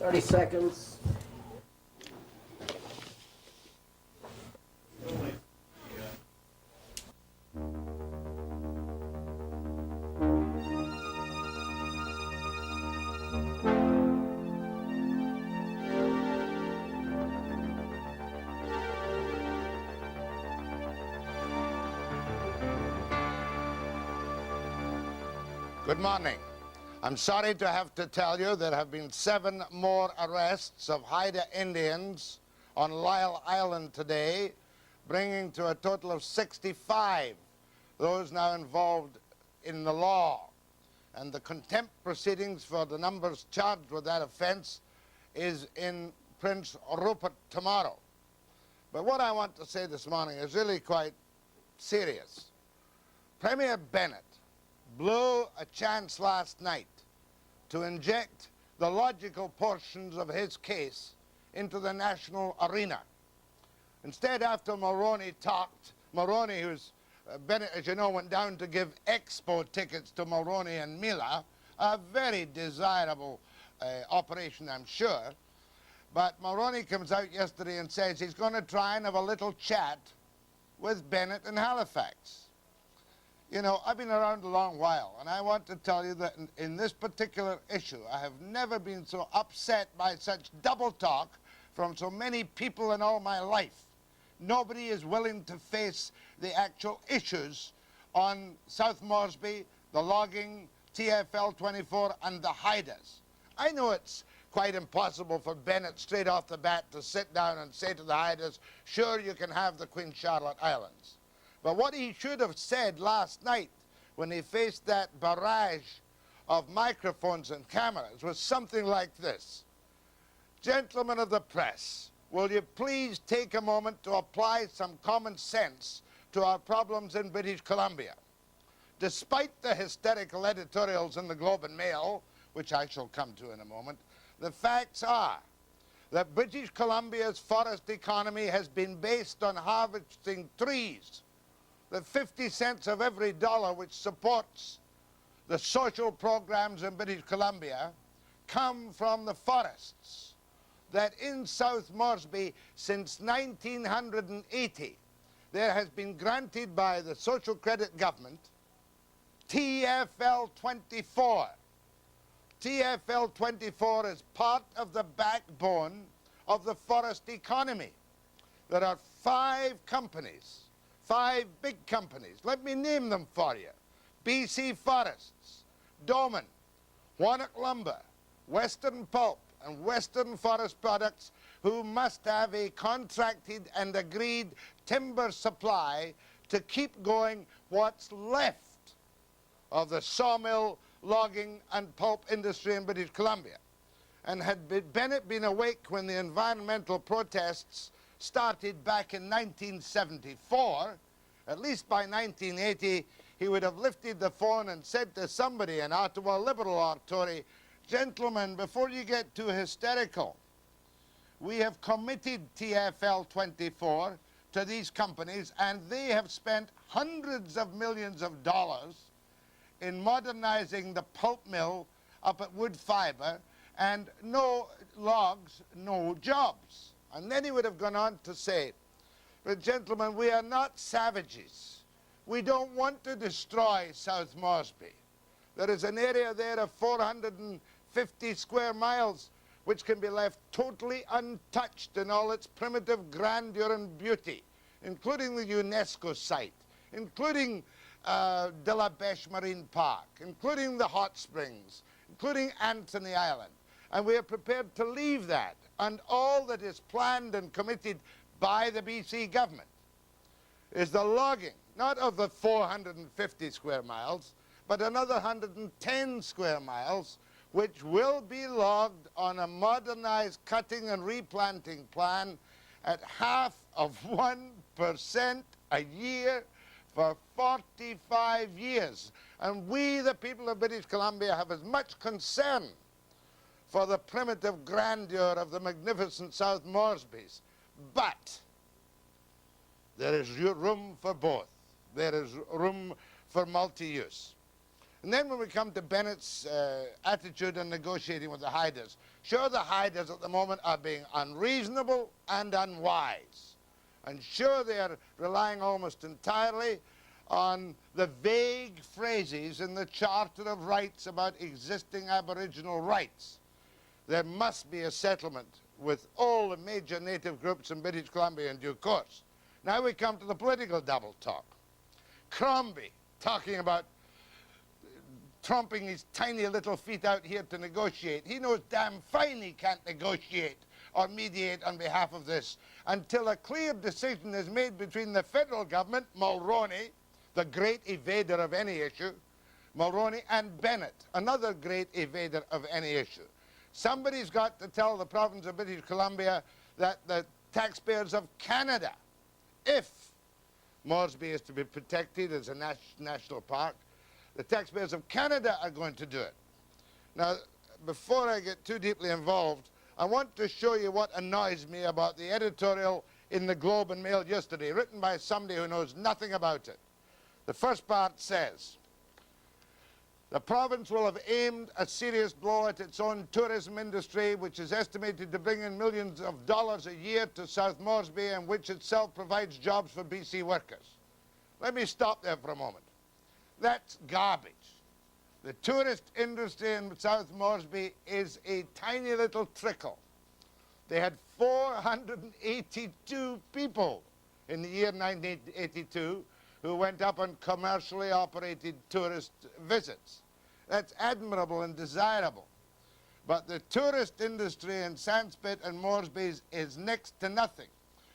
30 seconds. Good morning. I'm sorry to have to tell you there have been 7 more arrests of Haida Indians on Lyell Island today, bringing to a total of 65 those now involved in the law. And the contempt proceedings for the numbers charged with that offense is in Prince Rupert tomorrow. But what I want to say this morning is really quite serious. Premier Bennett blew a chance last night to inject the logical portions of his case into the national arena. Instead, after Mulroney talked, Mulroney, who's Bennett, as you know, went down to give expo tickets to Mulroney and Mila, a very desirable operation, I'm sure. But Mulroney comes out yesterday and says he's going to try and have a little chat with Bennett in Halifax. You know, I've been around a long while, and I want to tell you that in this particular issue, I have never been so upset by such double talk from so many people in all my life. Nobody is willing to face the actual issues on South Moresby, the logging, TFL 24, and the Haidas. I know it's quite impossible for Bennett straight off the bat to sit down and say to the Haidas, sure, you can have the Queen Charlotte Islands. But what he should have said last night when he faced that barrage of microphones and cameras was something like this. Gentlemen of the press, will you please take a moment to apply some common sense to our problems in British Columbia? Despite the hysterical editorials in the Globe and Mail, which I shall come to in a moment, the facts are that British Columbia's forest economy has been based on harvesting trees. That 50 cents of every dollar which supports the social programs in British Columbia come from the forests. That in South Moresby since 1980 there has been granted by the Social Credit Government TFL 24. TFL 24 is part of the backbone of the forest economy. There are 5 companies, 5 big companies. Let me name them for you. BC Forests, Doman, Warnock Lumber, Western Pulp, and Western Forest Products, who must have a contracted and agreed timber supply to keep going what's left of the sawmill, logging, and pulp industry in British Columbia. And had Bennett been awake when the environmental protests started back in 1974, at least by 1980, he would have lifted the phone and said to somebody in Ottawa, Liberal or Tory, gentlemen, before you get too hysterical, we have committed TFL 24 to these companies, and they have spent hundreds of millions of dollars in modernizing the pulp mill up at Wood Fibre, and no logs, no jobs. And then he would have gone on to say, but gentlemen, we are not savages. We don't want to destroy South Moresby. There is an area there of 450 square miles which can be left totally untouched in all its primitive grandeur and beauty, including the UNESCO site, including De La Beche Marine Park, including the hot springs, including Anthony Island. And we are prepared to leave that and all that is planned and committed by the BC government is the logging, not of the 450 square miles, but another 110 square miles, which will be logged on a modernized cutting and replanting plan at half of 1% a year for 45 years. And we, the people of British Columbia, have as much concern for the primitive grandeur of the magnificent South Moresbys. But there is room for both. There is room for multi-use. And then when we come to Bennett's attitude in negotiating with the Haidas, sure, the Haidas at the moment are being unreasonable and unwise. And sure, they are relying almost entirely on the vague phrases in the Charter of Rights about existing Aboriginal rights. There must be a settlement with all the major native groups in British Columbia in due course. Now we come to the political double talk. Crombie talking about tromping his tiny little feet out here to negotiate. He knows damn fine he can't negotiate or mediate on behalf of this until a clear decision is made between the federal government, Mulroney, the great evader of any issue, Mulroney, and Bennett, another great evader of any issue. Somebody's got to tell the province of British Columbia that the taxpayers of Canada, if Moresby is to be protected as a national park, the taxpayers of Canada are going to do it. Now, before I get too deeply involved, I want to show you what annoys me about the editorial in the Globe and Mail yesterday, written by somebody who knows nothing about it. The first part says, the province will have aimed a serious blow at its own tourism industry, which is estimated to bring in millions of dollars a year to South Moresby, and which itself provides jobs for BC workers. Let me stop there for a moment. That's garbage. The tourist industry in South Moresby is a tiny little trickle. They had 482 people in the year 1982 who went up on commercially operated tourist visits. That's admirable and desirable. But the tourist industry in Sandspit and Moresby is next to nothing.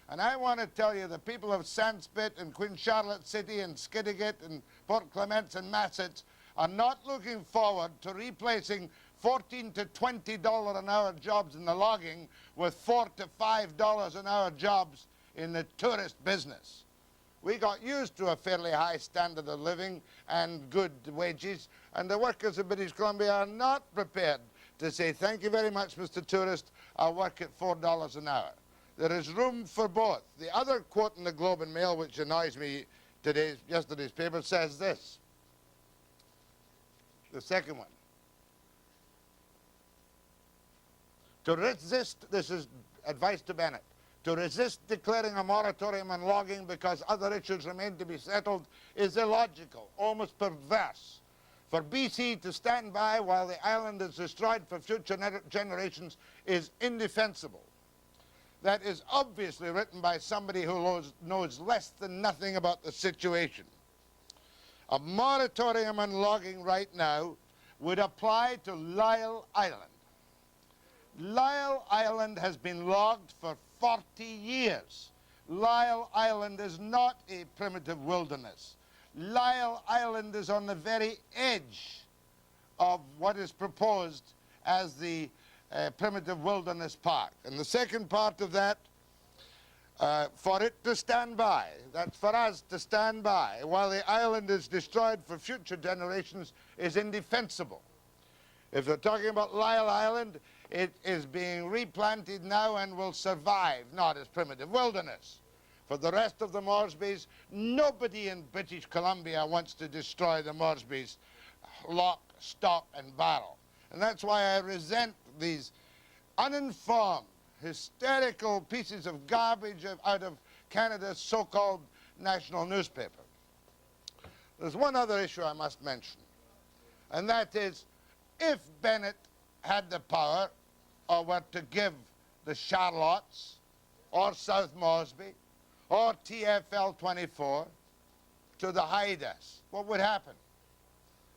And I want to tell you, the people of Sandspit and Queen Charlotte City and Skidegate and Port Clements and Massett are not looking forward to replacing $14 to $20 an hour jobs in the logging with $4 to $5 an hour jobs in the tourist business. We got used to a fairly high standard of living and good wages, and the workers of British Columbia are not prepared to say, thank you very much, Mr. Tourist, I'll work at $4 an hour. There is room for both. The other quote in the Globe and Mail, which annoys me yesterday's paper, says this. The second one. To resist, this is advice to Bennett, to resist declaring a moratorium on logging because other issues remain to be settled is illogical, almost perverse. For BC to stand by while the island is destroyed for future generations is indefensible. That is obviously written by somebody who knows less than nothing about the situation. A moratorium on logging right now would apply to Lyell Island. Lyell Island has been logged for 40 years. Lyell Island is not a primitive wilderness. Lyell Island is on the very edge of what is proposed as the primitive wilderness park. And the second part of that, for it to stand by, that's for us to stand by while the island is destroyed for future generations, is indefensible. If we're talking about Lyell Island, it is being replanted now and will survive, not as primitive wilderness. For the rest of the Moresbys, nobody in British Columbia wants to destroy the Moresbys lock, stock, and barrel. And that's why I resent these uninformed, hysterical pieces of garbage out of Canada's so-called national newspaper. There's one other issue I must mention, and that is, if Bennett had the power, or were to give the Charlottes, or South Moresby, or TFL 24 to the Haidas, what would happen?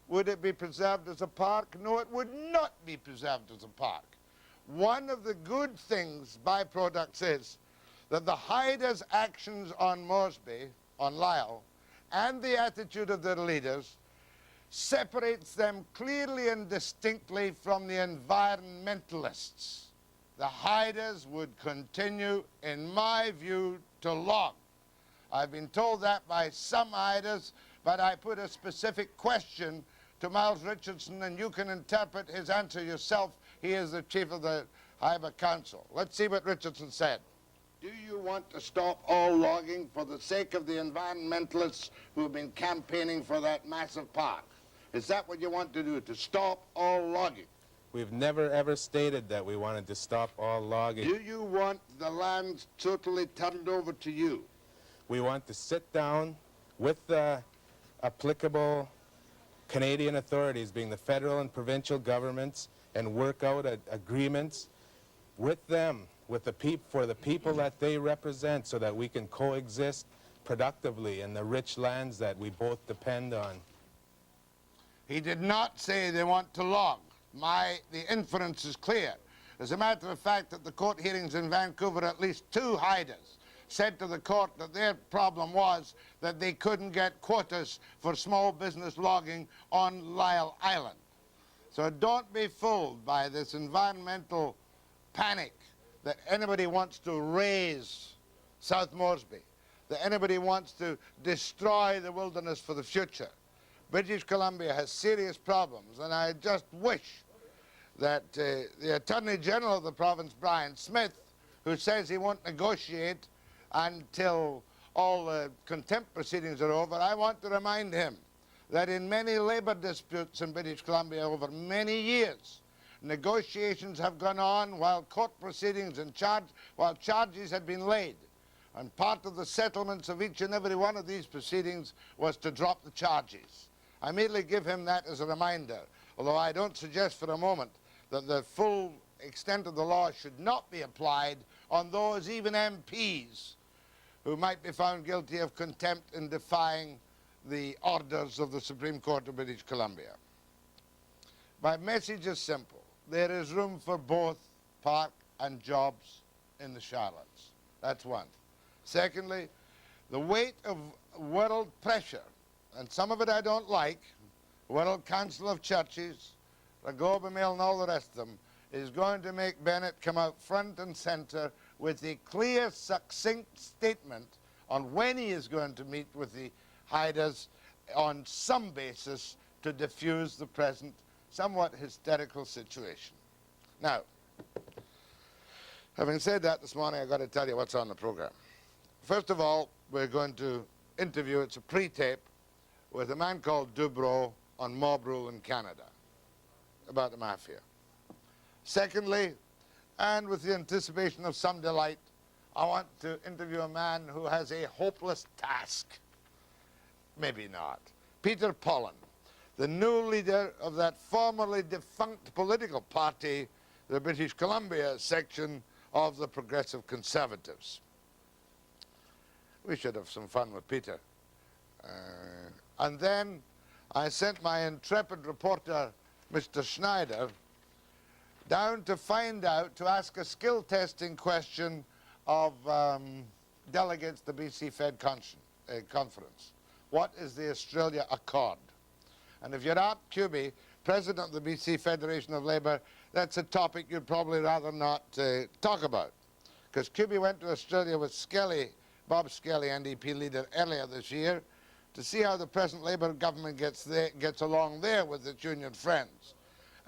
Would it be preserved as a park? No, it would not be preserved as a park. One of the good things, byproducts, is that the Haidas' actions on Moresby, on Lyell, and the attitude of their leaders separates them clearly and distinctly from the environmentalists. The Haidas would continue, in my view, to log. I've been told that by some Haidas, but I put a specific question to Miles Richardson, and you can interpret his answer yourself. He is the chief of the Haida Council. Let's see what Richardson said. Do you want to stop all logging for the sake of the environmentalists who have been campaigning for that massive park? Is that what you want to do, to stop all logging? We've never ever stated that we wanted to stop all logging. Do you want the lands totally turned over to you? We want to sit down with the applicable Canadian authorities, being the federal and provincial governments, and work out agreements with them, with for the people that they represent, so that we can coexist productively in the rich lands that we both depend on. He did not say they want to log. The inference is clear. As a matter of fact, at the court hearings in Vancouver, at least 2 Haidas said to the court that their problem was that they couldn't get quotas for small business logging on Lyell Island. So don't be fooled by this environmental panic that anybody wants to raise South Moresby, that anybody wants to destroy the wilderness for the future. British Columbia has serious problems, and I just wish that the Attorney General of the province, Brian Smith, who says he won't negotiate until all the contempt proceedings are over, I want to remind him that in many labour disputes in British Columbia over many years, negotiations have gone on while court proceedings and while charges had been laid. And part of the settlements of each and every one of these proceedings was to drop the charges. I merely give him that as a reminder, although I don't suggest for a moment that the full extent of the law should not be applied on those, even MPs, who might be found guilty of contempt in defying the orders of the Supreme Court of British Columbia. My message is simple. There is room for both park and jobs in the Charlottes. That's one. Secondly, the weight of world pressure, and some of it I don't like, World Council of Churches, the Globe and Mail and all the rest of them, is going to make Bennett come out front and centre with a clear, succinct statement on when he is going to meet with the Haidas on some basis to diffuse the present somewhat hysterical situation. Now, having said that this morning, I've got to tell you what's on the program. First of all, we're going to interview, it's a pre-tape, with a man called Dubro on mob rule in Canada, about the Mafia. Secondly, and with the anticipation of some delight, I want to interview a man who has a hopeless task. Maybe not. Peter Pollen, the new leader of that formerly defunct political party, the British Columbia section of the Progressive Conservatives. We should have some fun with Peter. And then I sent my intrepid reporter, Mr. Schneider, down to find out, to ask a skill testing question of delegates to the BC Fed conference. What is the Australia Accord? And if you're Art Cuby, president of the BC Federation of Labour, that's a topic you'd probably rather not talk about. Because Cuby went to Australia with Skelly, Bob Skelly, NDP leader, earlier this year, to see how the present Labour government gets along there with its union friends.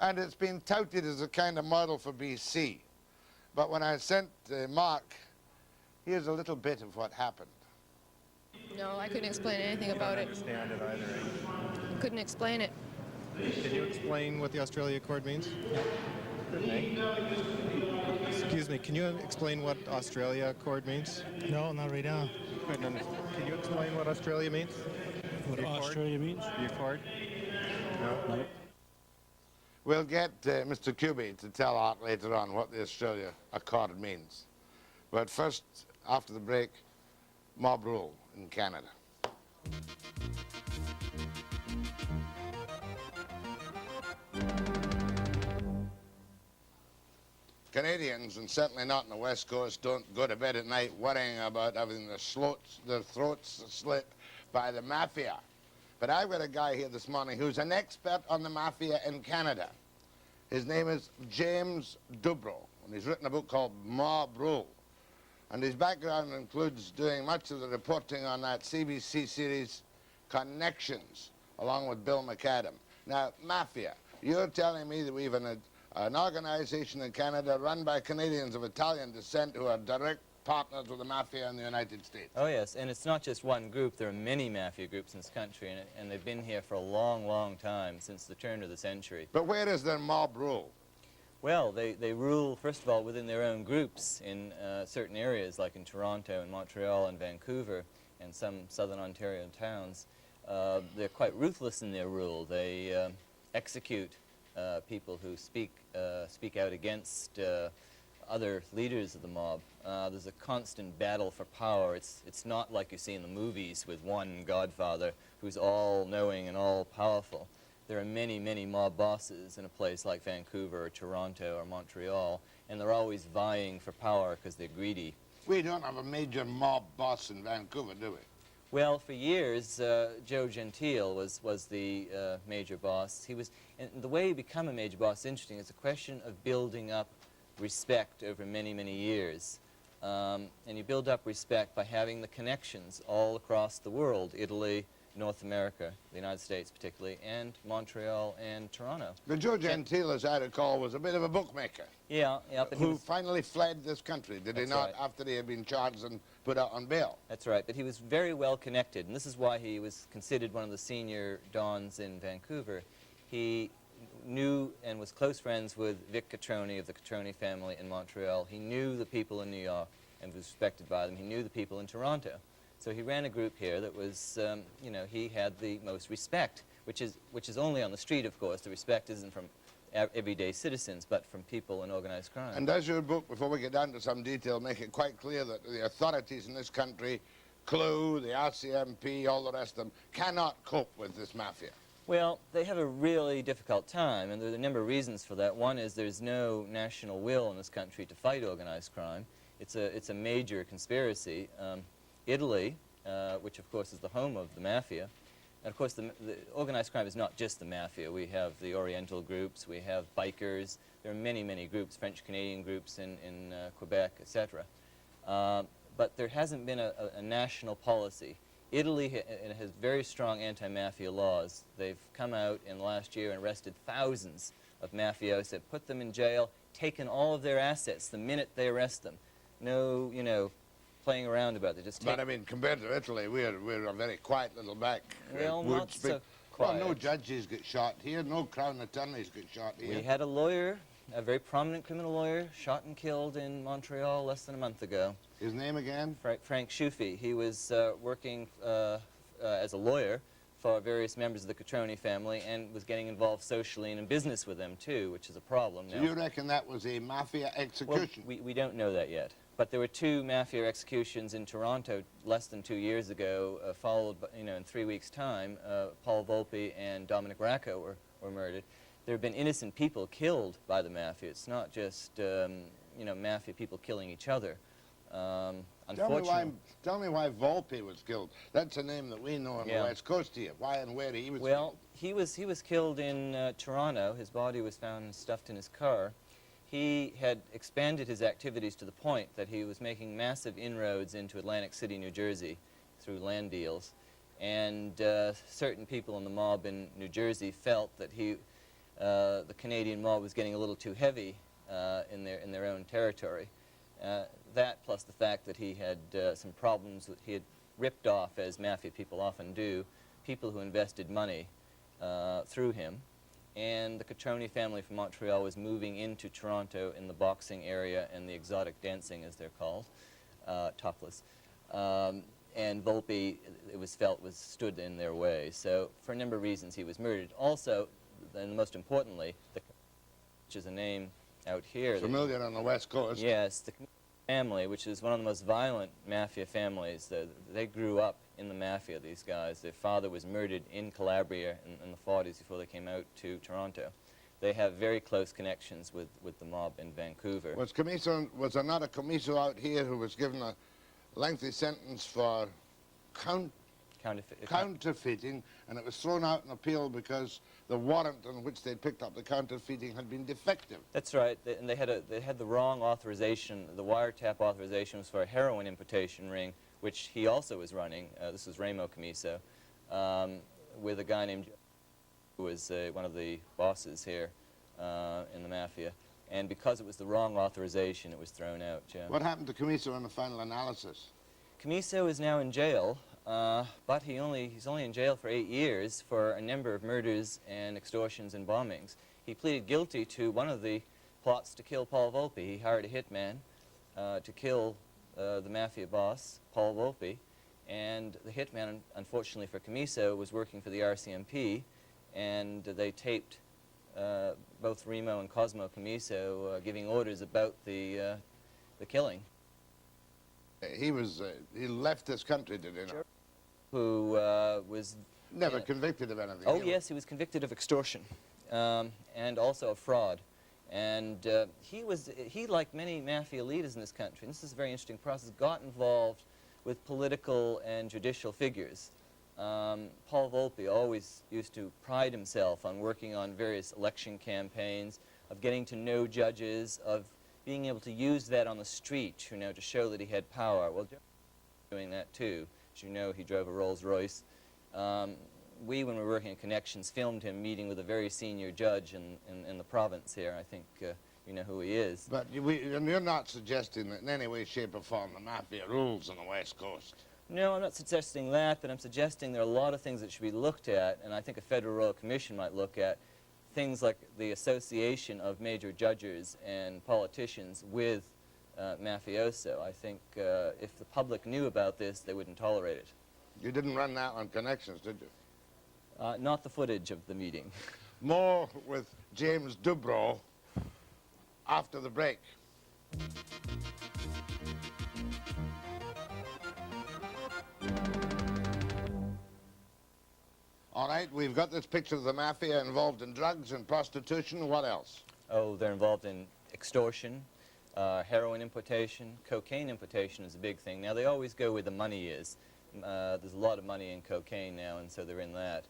And it's been touted as a kind of model for BC. But when I sent Mark, here's a little bit of what happened. No, I couldn't explain anything about it. I don't understand it either. Couldn't explain it. Can you explain what the Australia Accord means? Excuse me, can you explain what Australia Accord means? No, not right now. Can you explain what Australia means? What Australia means? The Accord? No? Nope. We'll get Mr. Cuby to tell Art later on what the Australia Accord means. But first, after the break, mob rule in Canada. Canadians, and certainly not on the West Coast, don't go to bed at night worrying about having their throats slit by the Mafia. But I've got a guy here this morning who's an expert on the Mafia in Canada. His name is James Dubro, and he's written a book called Mob Rule. And his background includes doing much of the reporting on that CBC series, Connections, along with Bill McAdam. Now, Mafia, you're telling me that we have an organization in Canada run by Canadians of Italian descent who are direct partners with the mafia in the United States. Oh yes, and it's not just one group. There are many mafia groups in this country, and they've been here for a long, long time, since the turn of the century. But where is their mob rule? Well, they rule, first of all, within their own groups in certain areas, like in Toronto and Montreal and Vancouver and some southern Ontario towns. They're quite ruthless in their rule. They execute people who speak out against other leaders of the mob. There's a constant battle for power. It's not like you see in the movies with one godfather who's all-knowing and all-powerful. There are many, many mob bosses in a place like Vancouver or Toronto or Montreal, and they're always vying for power because they're greedy. We don't have a major mob boss in Vancouver, do we? Well, for years, Joe Gentile was the major boss. And the way you become a major boss is interesting. It's a question of building up respect over many, many years. And you build up respect by having the connections all across the world, Italy, North America, the United States particularly, and Montreal and Toronto. But Joe Gentile, as I recall, was a bit of a bookmaker. Yeah, but who finally fled this country, did he That's not, right. after he had been charged and put out on bail? That's right, but he was very well connected, and this is why he was considered one of the senior dons in Vancouver. He knew and was close friends with Vic Catroni of the Catroni family in Montreal. He knew the people in New York and was respected by them. He knew the people in Toronto. So he ran a group here that was, you know, he had the most respect, which is only on the street, of course. The respect isn't from everyday citizens, but from people in organized crime. And does your book, before we get down to some detail, make it quite clear that the authorities in this country, CLU, the RCMP, all the rest of them, cannot cope with this mafia? Well, they have a really difficult time, and there are a number of reasons for that. One is there's no national will in this country to fight organized crime. It's a major conspiracy. Italy, which of course is the home of the mafia, and of course the organized crime is not just the mafia. We have the Oriental groups, we have bikers, there are many, many groups, French-Canadian groups in Quebec, etc. But there hasn't been a national policy. Italy has very strong anti-mafia laws. They've come out in the last year and arrested thousands of mafiosi, have put them in jail, taken all of their assets the minute they arrest them. No, you know, playing around about it. Just take. But I mean, compared to Italy, we're a very quiet little back. Well, not so Well, quiet. no judges get shot here, no crown attorneys get shot here. We had a lawyer, a very prominent criminal lawyer, shot and killed in Montreal less than a month ago. His name again? Frank Schufi. He was working as a lawyer for various members of the Catroni family and was getting involved socially and in business with them too, which is a problem. So you reckon that was a mafia execution? Well, we don't know that yet. But there were 2 mafia executions in Toronto less than 2 years ago, followed by, you know, in 3 weeks' time. Paul Volpe and Dominic Racco were murdered. There have been innocent people killed by the mafia. It's not just, you know, mafia people killing each other. Unfortunately, Tell me why Volpe was killed. That's a name that we know on the West Coast here. Why and where he was killed? Well, he was killed in Toronto. His body was found stuffed in his car. He had expanded his activities to the point that he was making massive inroads into Atlantic City, New Jersey, through land deals. And certain people in the mob in New Jersey felt that the Canadian mob was getting a little too heavy in their own territory. That plus the fact that he had some problems that he had ripped off, as mafia people often do, people who invested money through him. And the Catroni family from Montreal was moving into Toronto in the boxing area and the exotic dancing, as they're called, topless. And Volpe, it was felt, stood in their way. So for a number of reasons he was murdered. Also, and most importantly, which is a name out here. Familiar on the West Coast. Yes, the family, which is one of the most violent mafia families. They grew up in the mafia, these guys. Their father was murdered in Calabria in the 40s before they came out to Toronto. They have very close connections with the mob in Vancouver. Was there not a commisso out here who was given a lengthy sentence for counterfeiting, and it was thrown out in appeal because the warrant on which they picked up the counterfeiting had been defective? That's right, and they had the wrong authorization. The wiretap authorization was for a heroin importation ring, which he also was running. This was Ramo Commisso, with a guy named who was one of the bosses here in the mafia. And because it was the wrong authorization, it was thrown out, Joe. What happened to Camiso in the final analysis? Camiso is now in jail, but he's only in jail for 8 years for a number of murders and extortions and bombings. He pleaded guilty to one of the plots to kill Paul Volpe. He hired a hitman to kill the mafia boss, Paul Volpe, and the hitman, unfortunately for Camiso, was working for the RCMP, and they taped both Remo and Cosmo Camiso giving orders about the killing. He left this country, did he not? Who was... Never convicted of anything. Oh, yes, he was convicted of extortion and also of fraud. And he, like many mafia leaders in this country, and this is a very interesting process, got involved with political and judicial figures. Paul Volpe always used to pride himself on working on various election campaigns, of getting to know judges, of being able to use that on the street, you know, to show that he had power. Well, Joe was doing that too. As you know, he drove a Rolls Royce. We, when we were working in Connections, filmed him meeting with a very senior judge in the province here. I think you know who he is. But you're not suggesting that in any way, shape, or form the mafia rules on the West Coast? No, I'm not suggesting that, but I'm suggesting there are a lot of things that should be looked at, and I think a Federal Royal Commission might look at things like the association of major judges and politicians with mafioso. I think if the public knew about this, they wouldn't tolerate it. You didn't run that on Connections, did you? Not the footage of the meeting. More with James Dubro after the break. All right, we've got this picture of the mafia involved in drugs and prostitution. What else? Oh, they're involved in extortion, heroin importation, cocaine importation is a big thing. Now, they always go where the money is. There's a lot of money in cocaine now, and so they're in that.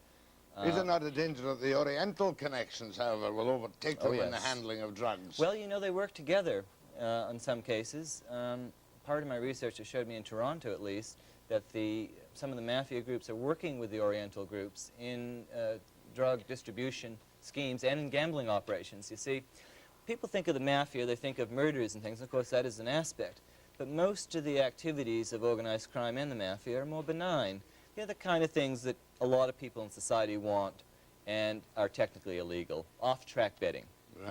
Is it not a danger that the Oriental connections, however, will overtake them in the handling of drugs? Well, you know, they work together in some cases. Part of my research has showed me in Toronto, at least, that some of the mafia groups are working with the Oriental groups in drug distribution schemes and in gambling operations. You see, people think of the mafia, they think of murders and things, and of course that is an aspect. But most of the activities of organized crime and the mafia are more benign. They're the kind of things that a lot of people in society want and are technically illegal. Off-track betting,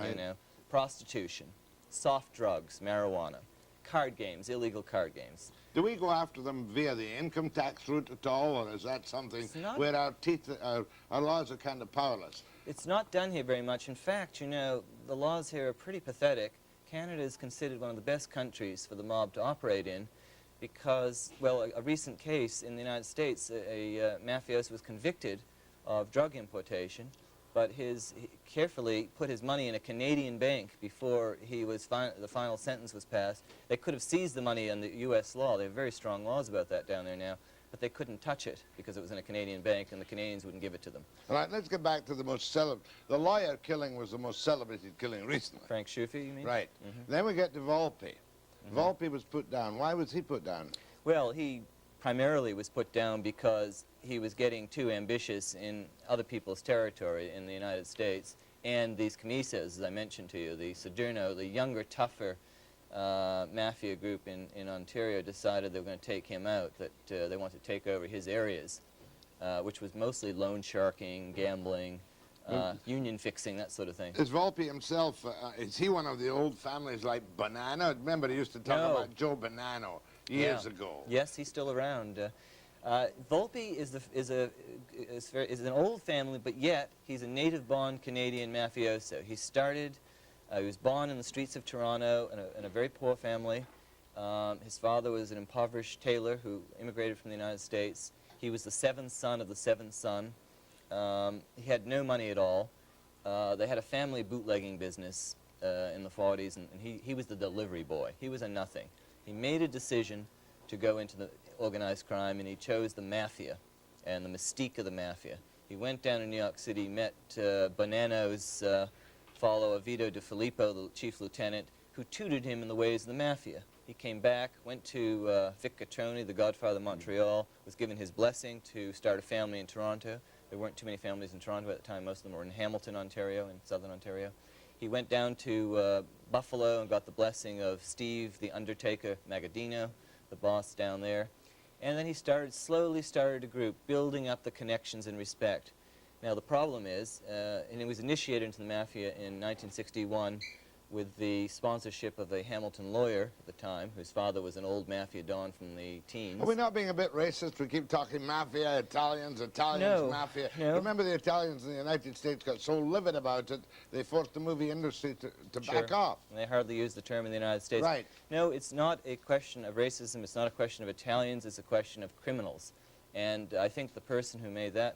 you know, prostitution, soft drugs, marijuana, card games, illegal card games. Do we go after them via the income tax route at all, or is that something where our laws are kind of powerless? It's not done here very much. In fact, you know, the laws here are pretty pathetic. Canada is considered one of the best countries for the mob to operate in because, well, a recent case in the United States, a mafioso was convicted of drug importation, but he carefully put his money in a Canadian bank before the final sentence was passed. They could have seized the money under U.S. law. They have very strong laws about that down there now, but they couldn't touch it because it was in a Canadian bank and the Canadians wouldn't give it to them. All right, let's get back to the most the lawyer killing was the most celebrated killing recently. Frank Schufi, you mean? Right. Then we get to Volpe. Volpe was put down. Why was he put down? Well, he primarily was put down because he was getting too ambitious in other people's territory in the United States, and these Camisos, as I mentioned to you, the Sojourno, the younger, tougher mafia group in Ontario decided they were going to take him out, that they wanted to take over his areas, which was mostly loan sharking, gambling, union fixing, that sort of thing. Is Volpe himself, is he one of the old families like Bonanno? Remember, he used to talk about Joe Bonanno years ago. Yes, he's still around. Volpe is an old family, but yet he's a native-born Canadian mafioso. He was born in the streets of Toronto in a very poor family. His father was an impoverished tailor who immigrated from the United States. He was the seventh son of the seventh son. He had no money at all. They had a family bootlegging business in the 40s, and he was the delivery boy. He was a nothing. He made a decision to go into the organized crime, and he chose the mafia and the mystique of the mafia. He went down to New York City, met Bonanno's follower, Vito De Filippo, the chief lieutenant, who tutored him in the ways of the mafia. He came back, went to Vic Catroni, the godfather of Montreal, was given his blessing to start a family in Toronto. There weren't too many families in Toronto at the time. Most of them were in Hamilton, Ontario, in southern Ontario. He went down to Buffalo and got the blessing of Steve, the Undertaker Magadino, the boss down there. And then he slowly started a group, building up the connections and respect. Now the problem is, and it was initiated into the Mafia in 1961 with the sponsorship of a Hamilton lawyer at the time, whose father was an old Mafia don from the teens. Are we not being a bit racist? We keep talking Mafia, Italians, No, Mafia. no. Remember the Italians in the United States got so livid about it, they forced the movie industry to back off. And they hardly use the term in the United States. Right. No, it's not a question of racism, it's not a question of Italians, it's a question of criminals. And I think the person who made that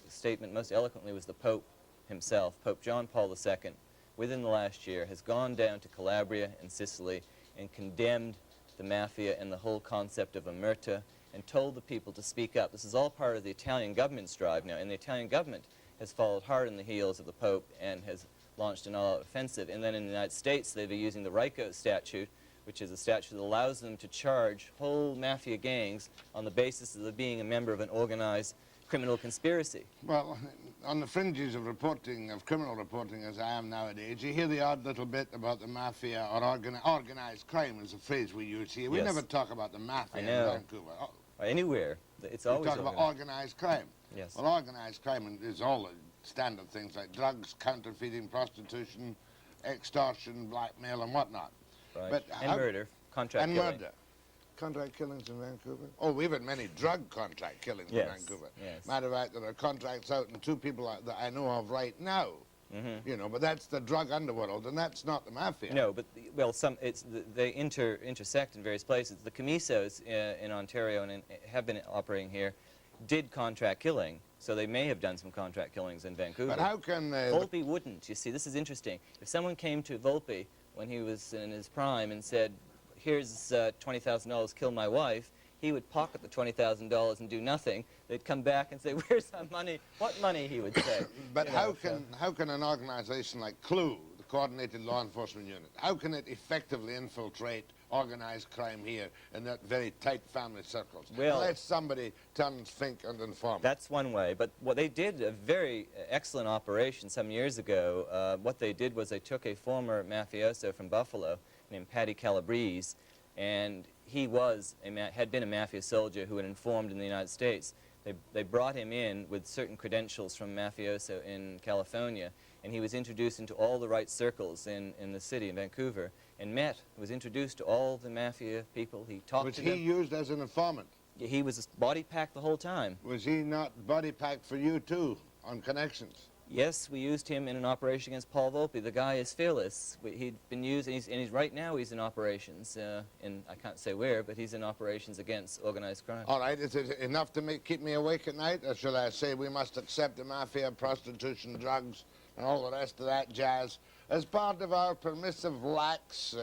statement most eloquently was the Pope himself, Pope John Paul II. Within the last year, has gone down to Calabria and Sicily and condemned the Mafia and the whole concept of omerta and told the people to speak up. This is all part of the Italian government's drive now, and the Italian government has followed hard in the heels of the Pope and has launched an all-out offensive. And then in the United States, they've been using the RICO statute, which is a statute that allows them to charge whole Mafia gangs on the basis of being a member of an organized criminal conspiracy. Well, on the fringes of reporting, of criminal reporting as I am nowadays, you hear the odd little bit about the Mafia or organized crime is a phrase we use here. We Yes. never talk about the Mafia I in know. Vancouver. Anywhere. It's We always talk about organized crime. Yes. Well, organized crime is all the standard things like drugs, counterfeiting, prostitution, extortion, blackmail, and whatnot. Right. But And how- murder, contract and killing. murder. Contract killings in Vancouver? Oh, we've had many drug contract killings Yes, in Vancouver. yes. Matter of fact, there are contracts out and two people that I know of right now. You know, but that's the drug underworld, and that's not the Mafia. No, but well, they intersect in various places. The Camisos in Ontario and have been operating here did contract killing, so they may have done some contract killings in Vancouver. But how can Volpe wouldn't. You see, this is interesting. If someone came to Volpe when he was in his prime and said, "Here's $20,000, kill my wife," he would pocket the $20,000 and do nothing. They'd come back and say, "Where's that money?" What money, he would say. But You know, how can an organization like CLUE, the Coordinated Law Enforcement Unit, how can it effectively infiltrate organized crime here in that very tight family circles? Well- Unless somebody turns fink and inform. That's one way, but what they did, a very excellent operation some years ago, what they did was they took a former mafioso from Buffalo named Paddy Calabrese, and he had been a Mafia soldier who had informed in the United States. They brought him in with certain credentials from mafioso in California, and he was introduced into all the right circles in the city, in Vancouver, and was introduced to all the Mafia people. He talked Was to he them. used as an informant? He was body packed the whole time. Was he not body packed for you too, on connections? Yes, we used him in an operation against Paul Volpe. The guy is fearless. He'd been used, and he's right now he's in operations, I can't say where, but he's in operations against organized crime. All right, is it enough to keep me awake at night? Or shall I say we must accept the Mafia, prostitution, drugs, and all the rest of that jazz as part of our permissive, lax,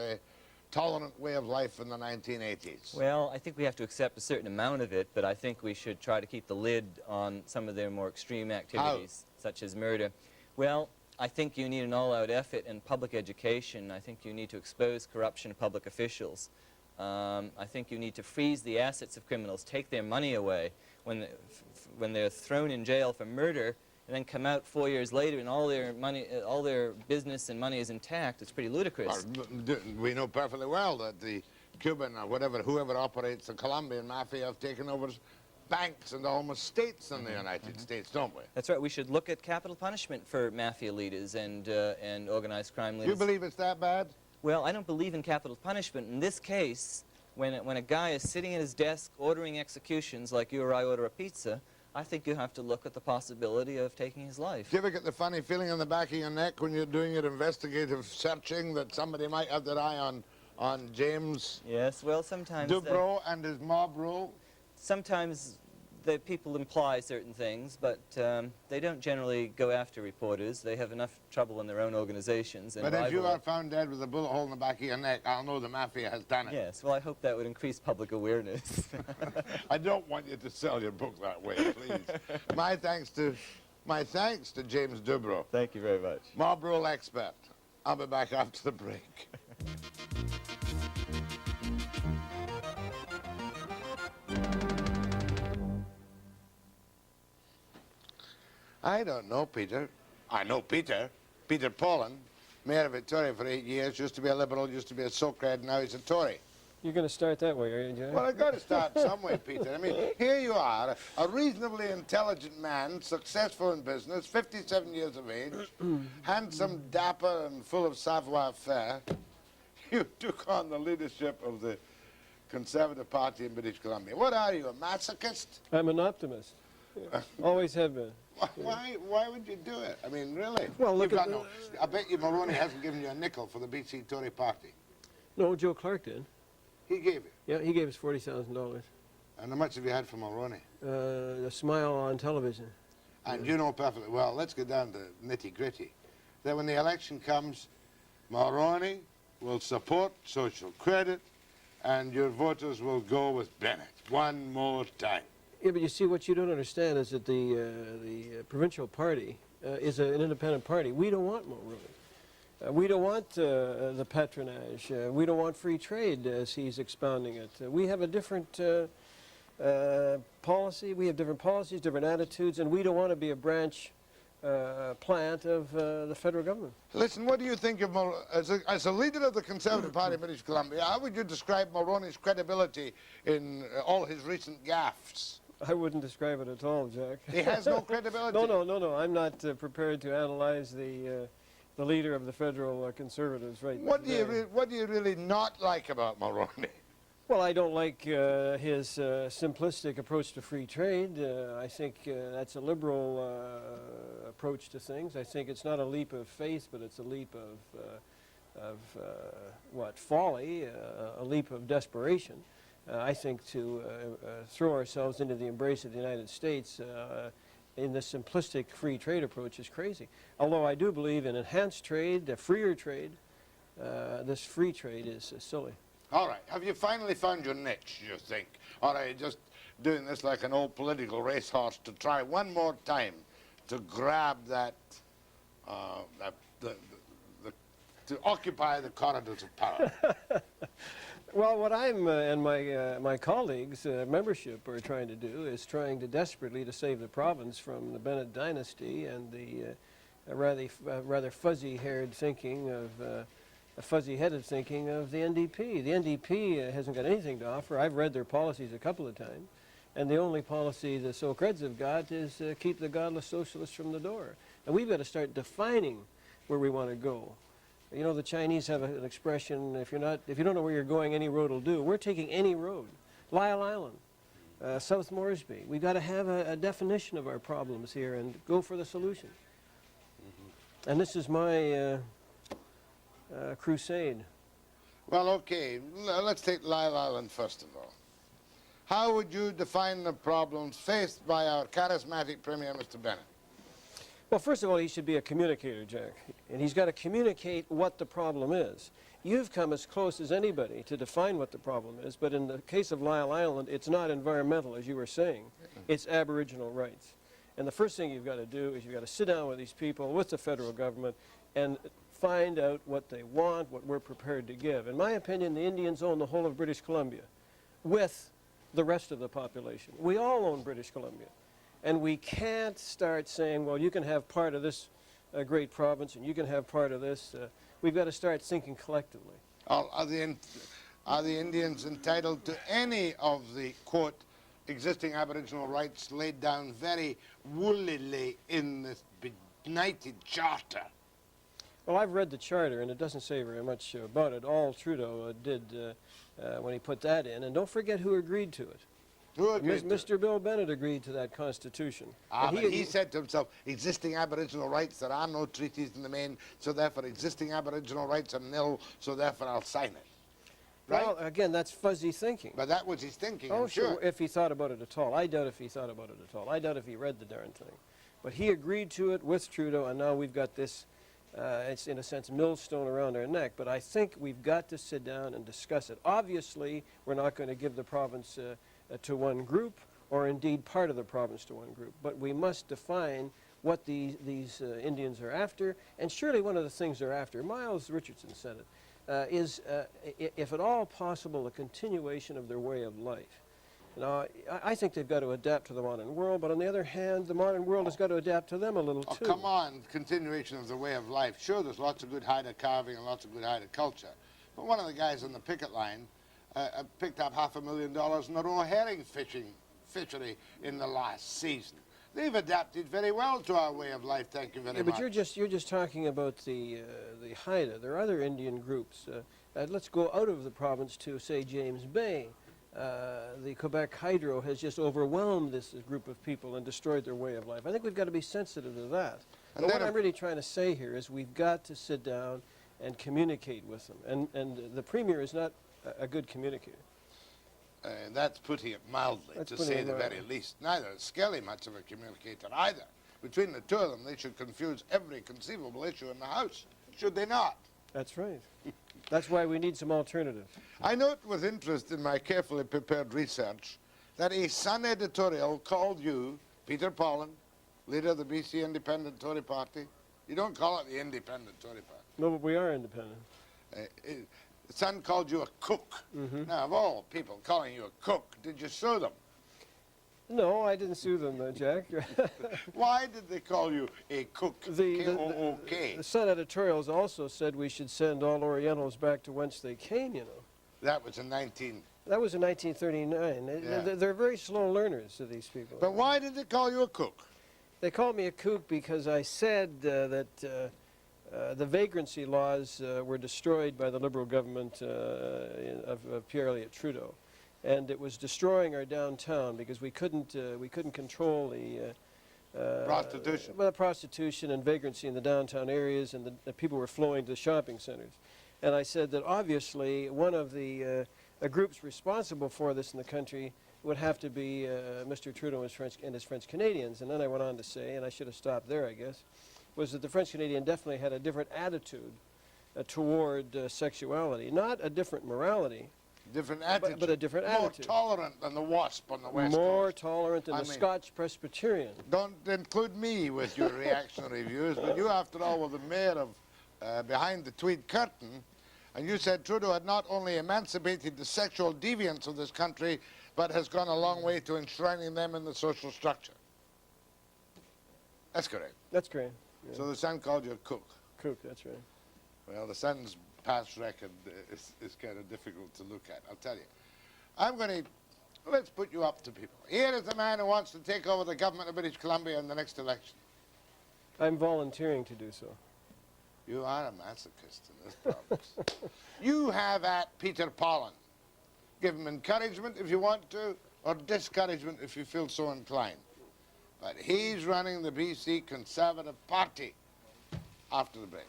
tolerant way of life in the 1980s? Well, I think we have to accept a certain amount of it, but I think we should try to keep the lid on some of their more extreme activities, such as murder. Well, I think you need an all-out effort in public education. I think you need to expose corruption of public officials. I think you need to freeze the assets of criminals, take their money away when they're thrown in jail for murder, and then come out 4 years later and all their money, all their business and money is intact. It's pretty ludicrous. We know perfectly well that the Cuban or whoever operates the Colombian Mafia have taken over banks and almost states in the United States, don't we? That's right. We should look at capital punishment for mafia leaders and organized crime Do leaders. you believe it's that bad? Well, I don't believe in capital punishment. In this case, when a guy is sitting at his desk ordering executions like you or I order a pizza, I think you have to look at the possibility of taking his life. Do you ever get the funny feeling in the back of your neck when you're doing your investigative searching that somebody might have their eye on James Yes, well, sometimes Dubro and his mob rule? sometimes the people imply certain things, but they don't generally go after reporters. They have enough trouble in their own organizations. And But if you rival- are found dead with a bullet hole in the back of your neck, I'll know the Mafia has done it. Yes, well, I hope that would increase public awareness. I don't want you to sell your book that way, please. My thanks to James Dubro, Thank you very much. mob rule expert. I'll be back after the break. I don't know, Peter. I know Peter. Peter Pollen, mayor of Victoria for 8 years, used to be a Liberal, used to be a Socrat, now he's a Tory. You're going to start that way, are you, Jack? Well, I've got to start some way, Peter. I mean, here you are, a reasonably intelligent man, successful in business, 57 years of age, handsome, dapper, and full of savoir-faire. You took on the leadership of the Conservative Party in British Columbia. What are you, a masochist? I'm an optimist. Always have been. Why would you do it? I mean, really? Well, look You've at got I bet you Mulroney hasn't given you a nickel for the BC Tory Party. No, Joe Clark did. He gave it. Yeah, he gave us $40,000. And how much have you had from Mulroney? A smile on television. And you know perfectly well, let's get down to nitty-gritty, that when the election comes, Mulroney will support social credit and your voters will go with Bennett one more time. Yeah, but you see, what you don't understand is that the provincial party is an independent party. We don't want Mulroney. We don't want the patronage. We don't want free trade as he's expounding it. We have a different policy. We have different policies, different attitudes, and we don't want to be a branch plant of the federal government. Listen, what do you think of, as a leader of the Conservative Party of British Columbia, how would you describe Mulroney's credibility in all his recent gaffes? I wouldn't describe it at all, Jack. He has no credibility. No. I'm not prepared to analyze the leader of the federal Conservatives right What do now. what do you really not like about Mulroney? Well, I don't like his simplistic approach to free trade. I think that's a liberal approach to things. I think it's not a leap of faith, but it's a leap of folly, a leap of desperation. I think to throw ourselves into the embrace of the United States in the simplistic free trade approach is crazy. Although I do believe in enhanced trade, a freer trade, this free trade is silly. All right, have you finally found your niche, you think? Or are you just doing this like an old political racehorse to try one more time to grab that, to occupy the corridors of power? Well, what I'm and my colleagues, membership, are trying to do is trying to desperately to save the province from the Bennett dynasty and the rather fuzzy-haired thinking of fuzzy-headed thinking of the NDP. The NDP hasn't got anything to offer. I've read their policies a couple of times, and the only policy the Socreds have got is keep the godless socialists from the door. And we've got to start defining where we want to go. You know, the Chinese have an expression, if you don't know where you're going, any road will do. We're taking any road. Lyell Island, South Moresby. We've got to have a definition of our problems here and go for the solution. And this is my crusade. Well, okay, let's take Lyell Island first of all. How would you define the problems faced by our charismatic Premier, Mr. Bennett? Well, first of all, he should be a communicator, Jack. And he's got to communicate what the problem is. You've come as close as anybody to define what the problem is, but in the case of Lyell Island, it's not environmental, as you were saying. It's Aboriginal rights. And the first thing you've got to do is you've got to sit down with these people, with the federal government, and find out what they want, what we're prepared to give. In my opinion, the Indians own the whole of British Columbia, with the rest of the population. We all own British Columbia. And we can't start saying, well, you can have part of this great province and you can have part of this. We've got to start thinking collectively. Are the Indians entitled to any of the, quote, existing Aboriginal rights laid down very woolly in this benighted charter? Well, I've read the charter, and it doesn't say very much about it. All Trudeau did when he put that in. And don't forget who agreed to it. Who agreed to it? Mr. Bill Bennett agreed to that Constitution. But he said to himself, existing Aboriginal rights, there are no treaties in the main, so therefore existing Aboriginal rights are nil, so therefore I'll sign it. Right? Well, again, that's fuzzy thinking. But that was his thinking, Oh, I'm sure. if he thought about it at all. I doubt if he thought about it at all. I doubt if he read the darn thing. But he agreed to it with Trudeau, and now we've got this, it's in a sense, millstone around our neck. But I think we've got to sit down and discuss it. Obviously, we're not going to give the province to one group, or indeed part of the province to one group. But we must define what these Indians are after, and surely one of the things they're after, Miles Richardson said it, is, if at all possible, a continuation of their way of life. Now, I think they've got to adapt to the modern world, but on the other hand, the modern world has got to adapt to them a little Oh, too. come on, continuation of the way of life. Sure, there's lots of good Haida carving and lots of good Haida culture. But one of the guys on the picket line picked up $500,000 in a raw herring fishery in the last season. They've adapted very well to our way of life, thank you very Yeah, much. but you're just talking about the Haida. There are other Indian groups. Let's go out of the province to, say, James Bay. The Quebec Hydro has just overwhelmed this group of people and destroyed their way of life. I think we've got to be sensitive to that. And But then what I'm really trying to say here is we've got to sit down and communicate with them. And the Premier is not a good communicator. That's putting it mildly, That's to putting say it the mildly. very least. Neither is Skelly much of a communicator either. Between the two of them, they should confuse every conceivable issue in the House, should they not? That's right. That's why we need some alternatives. I note with interest in my carefully prepared research that a Sun editorial called you, Peter Pollen, leader of the BC Independent Tory Party. You don't call it the Independent Tory Party. No, but we are independent. The Sun called you a cook. Now, of all people calling you a cook, did you sue them? No, I didn't sue them, Jack. Why did they call you a cook? The K-O-O-K. Sun editorials also said we should send all Orientals back to whence they came, you know. That was in 19... That was in 1939. Yeah. They're very slow learners, these people. But why did they call you a cook? They called me a kook because I said that the vagrancy laws were destroyed by the Liberal government of Pierre Elliott Trudeau. And it was destroying our downtown because we couldn't control the Prostitution. Well, prostitution and vagrancy in the downtown areas, and the people were flowing to the shopping centers. And I said that obviously one of the groups responsible for this in the country would have to be Mr. Trudeau and his French Canadians. And then I went on to say, and I should have stopped there, I guess, was that the French Canadian definitely had a different attitude toward sexuality, not a different morality. Different attitude. But a different attitude. More tolerant than the WASP on the West More Coast. tolerant than I the mean- Scotch Presbyterian. Don't include me with your reactionary views, but you, after all, were the mayor of Behind the Tweed Curtain, and you said Trudeau had not only emancipated the sexual deviants of this country, but has gone a long way to enshrining them in the social structure. That's correct. That's great. Yeah. So the Sun called you a cook. Kook, that's right. Well, the Sun's past record is kind of difficult to look at, I'll tell you. I'm going to, let's put you up to people. Here is the man who wants to take over the government of British Columbia in the next election. I'm volunteering to do so. You are a masochist in this province. You have at Peter Pollen. Give him encouragement if you want to, or discouragement if you feel so inclined. But he's running the BC Conservative Party after the break.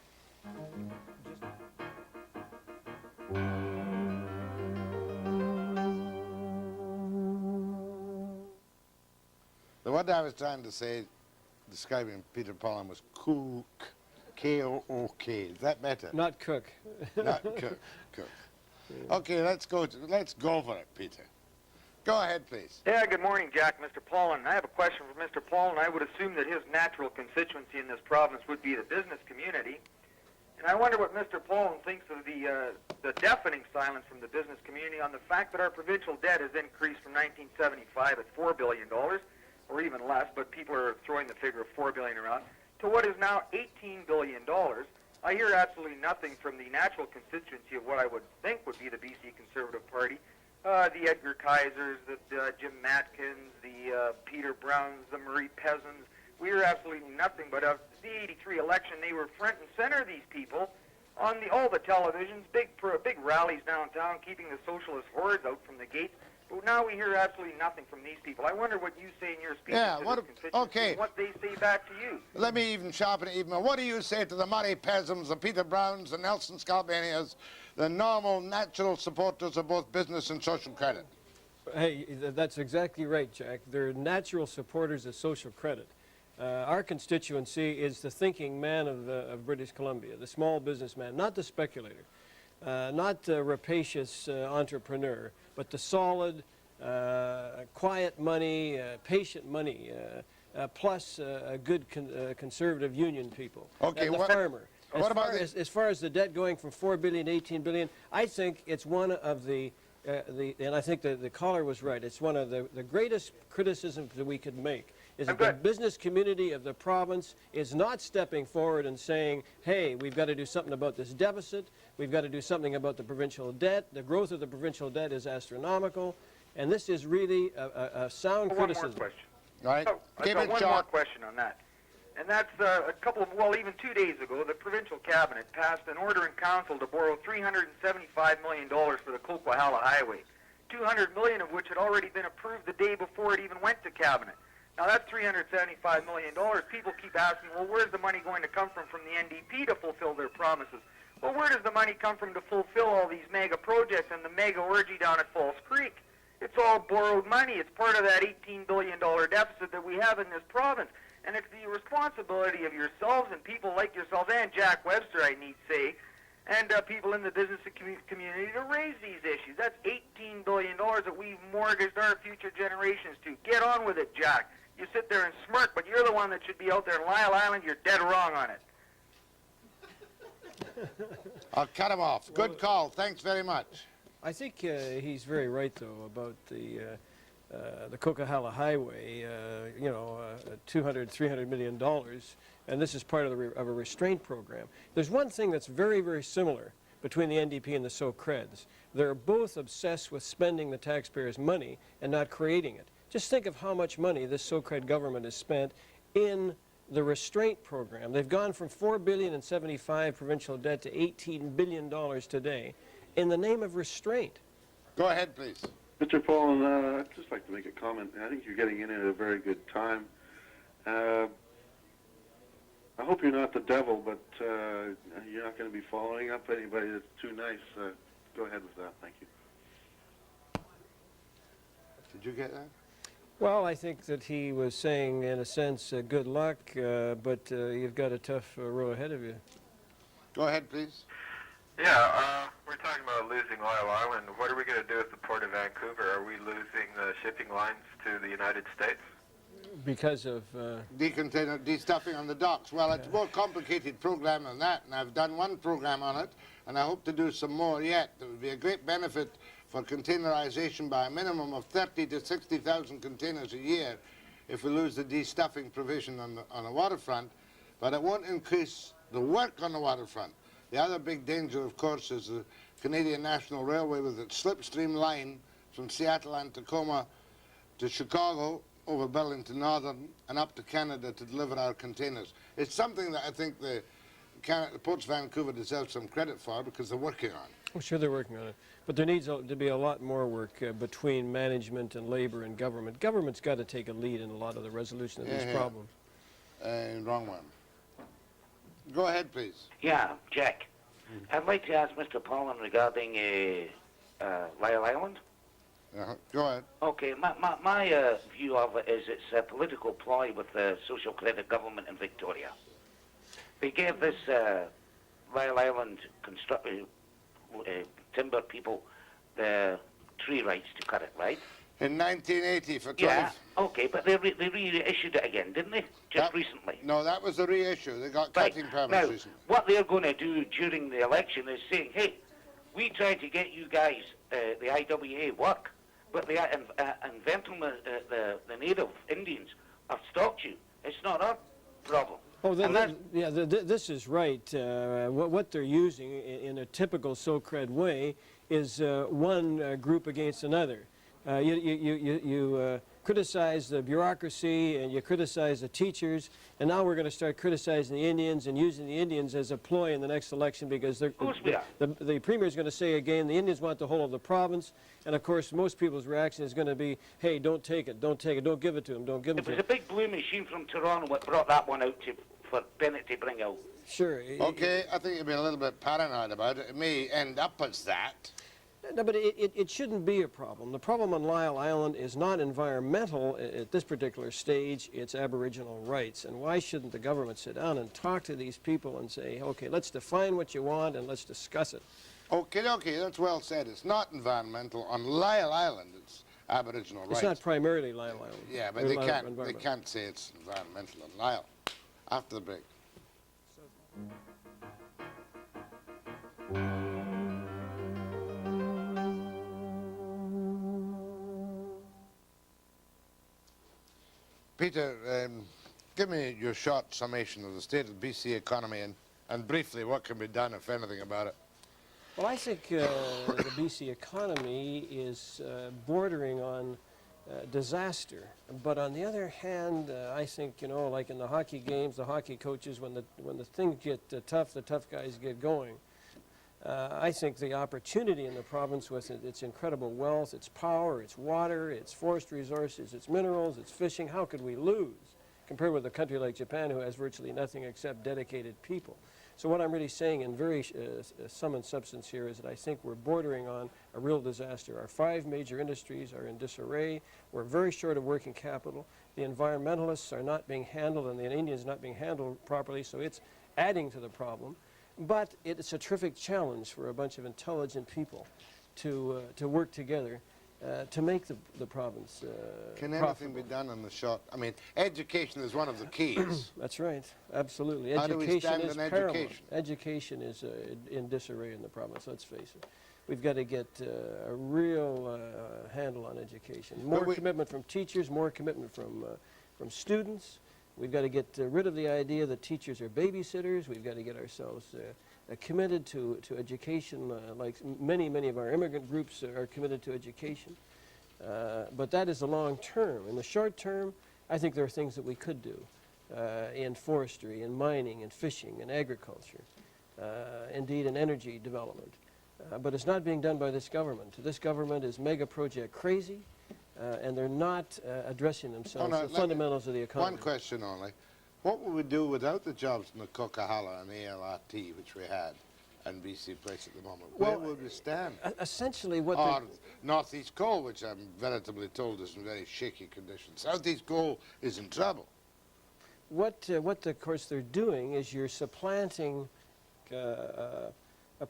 The word I was trying to say, describing Peter Pollen, was kook. K-O-O-K. Is that better? Not cook. Not cook. Cook. Okay, let's go for it, Peter. Go ahead, please. Yeah, good morning, Jack. Mr. Pollen. I have a question for Mr. Pollen. I would assume that his natural constituency in this province would be the business community. And I wonder what Mr. Pollen thinks of the deafening silence from the business community on the fact that our provincial debt has increased from 1975 at $4 billion, or even less, but people are throwing the figure of $4 billion around, to what is now $18 billion. I hear absolutely nothing from the natural constituency of what I would think would be the BC Conservative Party. The Edgar Kaisers, the Jim Matkins, the Peter Browns, the Marie Peasants. We hear absolutely nothing, but of the 83 election, they were front and center, these people, on all the televisions, big rallies downtown, keeping the socialist hordes out from the gates. But now we hear absolutely nothing from these people. I wonder what you say in your speech to this constituency, okay. and what they say back to you. Let me even sharpen it even more. What do you say to the Murray Pesums, the Peter Browns, the Nelson Scalbanias, the normal, natural supporters of both business and social credit? Hey, that's exactly right, Jack. They're natural supporters of social credit. Our constituency is the thinking man of British Columbia, the small businessman, not the speculator, not the rapacious entrepreneur, but the solid, quiet money, patient money, plus good conservative union people. Okay, and the farmer. As far as the debt going from $4 billion to $18 billion, I think it's one of the and I think the caller was right, it's one of the greatest criticisms that we could make, is that I'm the good. business community of the province is not stepping forward and saying, hey, we've got to do something about this deficit, we've got to do something about the provincial debt, the growth of the provincial debt is astronomical, and this is really a sound One more criticism. question. All right, Oh, I've keep got it one more short. question on that. And that's even 2 days ago, the provincial cabinet passed an order in council to borrow $375 million for the Coquihalla Highway, $200 million of which had already been approved the day before it even went to cabinet. Now that's $375 million. People keep asking, well, where's the money going to come from the NDP to fulfill their promises? Well, where does the money come from to fulfill all these mega projects and the mega orgy down at Falls Creek? It's all borrowed money. It's part of that $18 billion deficit that we have in this province. And it's the responsibility of yourselves and people like yourselves and Jack Webster, I need say, and people in the business community to raise these issues. That's $18 billion that we've mortgaged our future generations to. Get on with it, Jack. You sit there and smirk, but you're the one that should be out there in Lyell Island. You're dead wrong on it. I'll cut him off. Good call. Thanks very much. I think he's very right, though, about the Coquihalla Highway, $300 million, and this is part of a restraint program. There's one thing that's very, very similar between the NDP and the So-Creds. They're both obsessed with spending the taxpayers' money and not creating it. Just think of how much money this So-Cred government has spent in the restraint program. They've gone from $4 billion in '75 provincial debt to $18 billion today in the name of restraint. Go ahead, please. Mr. Pollen, I'd just like to make a comment. I think you're getting in at a very good time. I hope you're not the devil, but you're not going to be following up anybody that's too nice. Go ahead with that. Thank you. Did you get that? Well, I think that he was saying, in a sense, good luck, but you've got a tough row ahead of you. Go ahead, please. Yeah, we're talking about losing Lyell Island. What are we going to do with the Port of Vancouver? Are we losing the shipping lines to the United States? Because of... Decontainer, destuffing on the docks. Well, it's a more complicated program than that, and I've done one program on it, and I hope to do some more yet. There would be a great benefit for containerization by a minimum of 30 to 60,000 containers a year if we lose the destuffing provision on the waterfront, but it won't increase the work on the waterfront. The other big danger, of course, is the Canadian National Railway with its slipstream line from Seattle and Tacoma to Chicago, over Burlington Northern, and up to Canada to deliver our containers. It's something that I think the Ports of Vancouver deserve some credit for because they're working on. Oh, sure, they're working on it. But there needs to be a lot more work between management and labor and government. Government's got to take a lead in a lot of the resolution of these problems. Wrong one. Go ahead, please. Yeah, Jack. I'd like to ask Mr. Pollen regarding Lyell Island. Go ahead. Okay, my view of it is it's a political ploy with the social credit government in Victoria. They gave this Lyell Island timber people the tree rights to cut it, right? In 1980 for 20... Yeah, okay, but they reissued it again, didn't they? Just recently. No, that was a reissue. They got cutting permits now, recently. what they're going to do during the election is saying, hey, we tried to get you guys, the IWA, work, but the the native Indians have stopped you. It's not our problem. Oh, this is right. What they're using in a typical So-Cred way is one group against another. You criticize the bureaucracy and you criticize the teachers, and now we're going to start criticizing the Indians and using the Indians as a ploy in the next election because the Premier is going to say again the Indians want the whole of the province, and of course most people's reaction is going to be, hey, don't take it, don't take it, don't give it to them, don't give it to them. It was a big blue machine from Toronto that brought that one out for Bennett to bring out. Sure. Okay, I think you've been a little bit paranoid about it. It may end up as that. No, but it shouldn't be a problem. The problem on Lyell Island is not environmental at this particular stage, it's Aboriginal rights. And why shouldn't the government sit down and talk to these people and say, okay, let's define what you want and let's discuss it. Okay, that's well said. It's not environmental. On Lyell Island, it's Aboriginal rights. It's not primarily Lyell Island. Yeah, but they can't say it's environmental on Lyell. After the break. Peter, give me your short summation of the state of the BC economy and briefly what can be done, if anything, about it. Well, I think the BC economy is bordering on disaster. But on the other hand, I think, you know, like in the hockey games, the hockey coaches, when the things get tough, the tough guys get going. I think the opportunity in the province with its incredible wealth, its power, its water, its forest resources, its minerals, its fishing, how could we lose compared with a country like Japan who has virtually nothing except dedicated people? So what I'm really saying in very sum and substance here is that I think we're bordering on a real disaster. Our 5 major industries are in disarray. We're very short of working capital. The environmentalists are not being handled and the Indians are not being handled properly, so it's adding to the problem. But it's a terrific challenge for a bunch of intelligent people to work together to make the province Can profitable. anything be done in the short? I mean, education is one of the keys. That's right, absolutely. How do we stand is in paramount. education? Education is in disarray in the province, let's face it. We've got to get a real handle on education. More commitment from teachers, more commitment from students. We've got to get rid of the idea that teachers are babysitters. We've got to get ourselves committed to education, like many of our immigrant groups are committed to education. But that is the long term. In the short term, I think there are things that we could do in forestry, in mining, in fishing, in agriculture, indeed in energy development. But it's not being done by this government. This government is mega project crazy. And they're not addressing themselves to the fundamentals of the economy. One question only. What would we do without the jobs in the Coquihalla and ALRT, which we had, and BC Place at the moment? Where would we stand? Essentially what Or Northeast Coal, which I'm veritably told is in very shaky condition. Southeast Coal is in trouble. What of course they're doing is you're supplanting a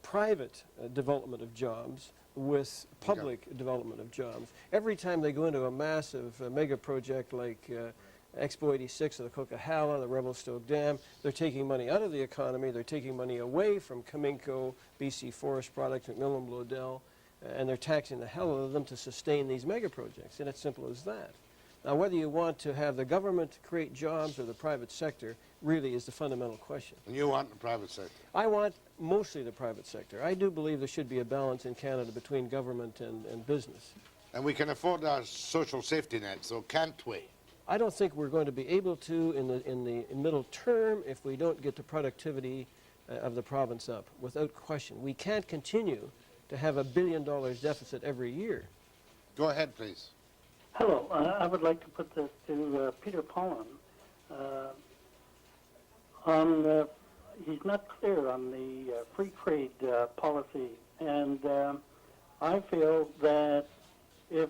private development of jobs with public development of jobs. Every time they go into a massive mega project like Expo 86 or the Coquihalla, the Revelstoke Dam, they're taking money out of the economy, they're taking money away from Cominco, BC Forest Products, McMillan Bloedel, and they're taxing the hell out of them to sustain these mega projects, and it's simple as that. Now, whether you want to have the government create jobs or the private sector really is the fundamental question. And you want the private sector? I want mostly the private sector. I do believe there should be a balance in Canada between government and business. And we can afford our social safety net, so can't we? I don't think we're going to be able to in the middle term if we don't get the productivity of the province up, without question. We can't continue to have $1 billion deficit every year. Go ahead, please. Hello. I would like to put this to Peter Pollen. He's not clear on the free trade policy, and I feel that if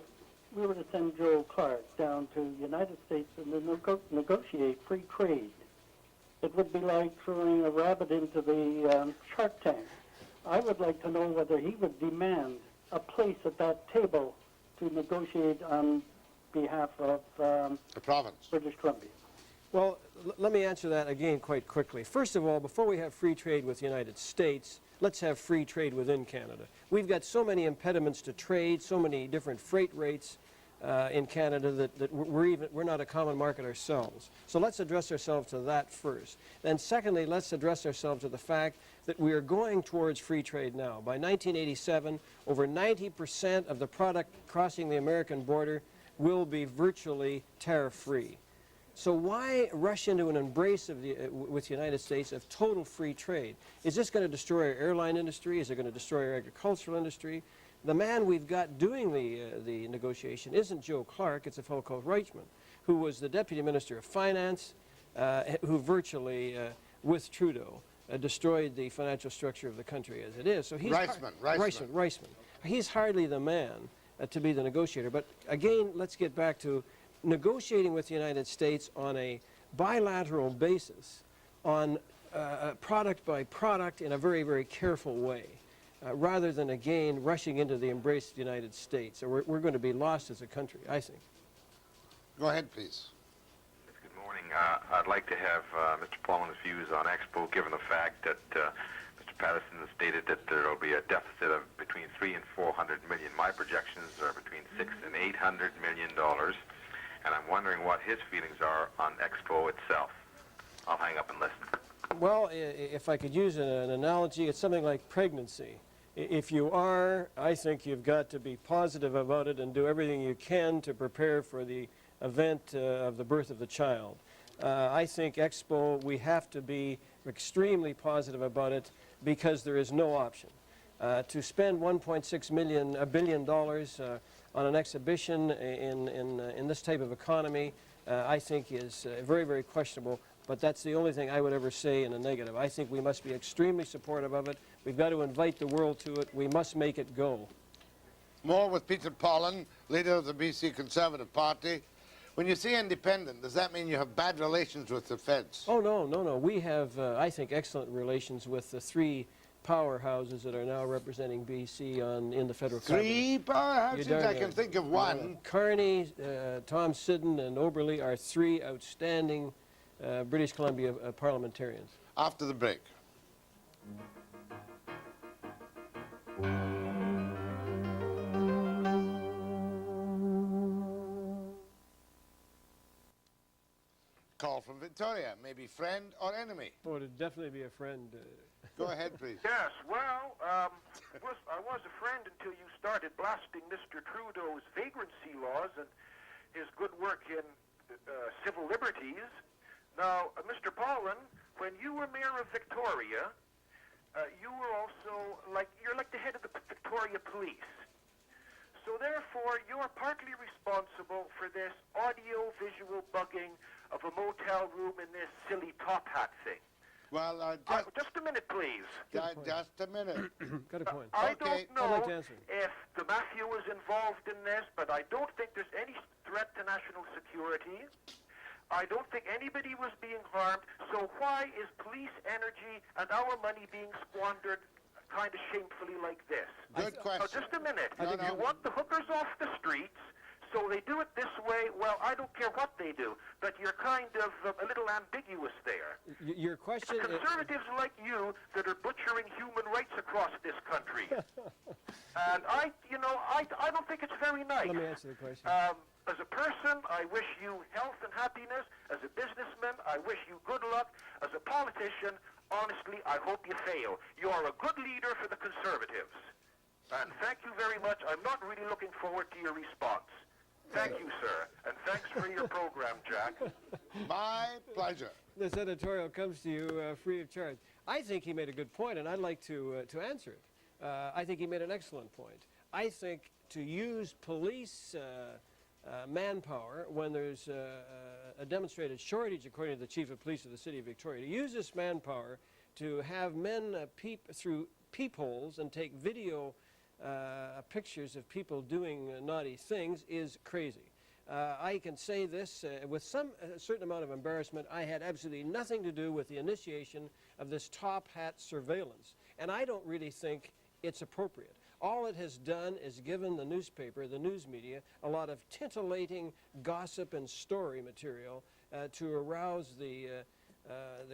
we were to send Joe Clark down to the United States and negotiate free trade, it would be like throwing a rabbit into the Shark Tank. I would like to know whether he would demand a place at that table to negotiate on behalf of the province, British Columbia. Well, let me answer that again quite quickly. First of all, before we have free trade with the United States, let's have free trade within Canada. We've got so many impediments to trade, so many different freight rates in Canada that we're not a common market ourselves. So let's address ourselves to that first. Then secondly, let's address ourselves to the fact that we are going towards free trade now. By 1987, over 90% of the product crossing the American border will be virtually tariff-free. So why rush into an embrace of with the United States of total free trade? Is this going to destroy our airline industry? Is it going to destroy our agricultural industry? The man we've got doing the negotiation isn't Joe Clark, it's a fellow called Reichman, who was the Deputy Minister of Finance, who virtually, with Trudeau, destroyed the financial structure of the country as it is. So he's Reisman. He's hardly the man to be the negotiator. But again, let's get back to negotiating with the United States on a bilateral basis, on product by product in a very, very careful way, rather than, again, rushing into the embrace of the United States. So we're going to be lost as a country, I think. Go ahead, please. Good morning. I'd like to have Mr. Pollen's views on Expo, given the fact that Mr. Patterson has stated that there will be a deficit of between $300 and $400 million. My projections are between $600 and $800 million. and I'm wondering what his feelings are on Expo itself. I'll hang up and listen. Well, if I could use an analogy, it's something like pregnancy. If you are, I think you've got to be positive about it and do everything you can to prepare for the event of the birth of the child. I think Expo, we have to be extremely positive about it because there is no option. To spend $1.6 billion on an exhibition in this type of economy, I think is very, very questionable. But that's the only thing I would ever say in a negative. I think we must be extremely supportive of it. We've got to invite the world to it. We must make it go. More with Peter Pollen, leader of the BC Conservative Party. When you say independent, does that mean you have bad relations with the feds? Oh, no, no, no. We have, I think, excellent relations with the three powerhouses that are now representing BC in the federal cabinet. Three powerhouses? I can think of one. Carney, Tom Sidden, and Oberle are three outstanding British Columbia parliamentarians. After the break. Call from Victoria, maybe friend or enemy? Oh, it'd definitely be a friend. Go ahead, please. Yes, well, I was a friend until you started blasting Mr. Trudeau's vagrancy laws and his good work in civil liberties. Now, Mr. Pollen, when you were mayor of Victoria, you were also you're like the head of the Victoria Police. So therefore, you're partly responsible for this audio-visual bugging of a motel room in this silly top hat thing. Well, just a minute, please. Just a minute. Got a point. I don't know I'd like to answer. if the Mafia was involved in this, but I don't think there's any threat to national security. I don't think anybody was being harmed, so why is police energy and our money being squandered kind of shamefully like this? Good question. Now, just a minute. You want the hookers off the streets, so they do it this way. Well, I don't care what they do, but you're kind of a little ambiguous there. Your question It's conservatives like you that are butchering human rights across this country. And I don't think it's very nice. Let me answer the question. As a person, I wish you health and happiness. As a businessman, I wish you good luck. As a politician, honestly, I hope you fail. You are a good leader for the Conservatives. And thank you very much. I'm not really looking forward to your response. Thank you, sir. And thanks for your program, Jack. My pleasure. This editorial comes to you free of charge. I think he made a good point, and I'd like to answer it. I think he made an excellent point. I think to use police manpower when there's a demonstrated shortage, according to the chief of police of the city of Victoria, to use this manpower to have men peep through peepholes and take video pictures of people doing naughty things is crazy. I can say this with a certain amount of embarrassment. I had absolutely nothing to do with the initiation of this top hat surveillance, and I don't really think it's appropriate. All it has done is given the newspaper, the news media, a lot of titillating gossip and story material to arouse the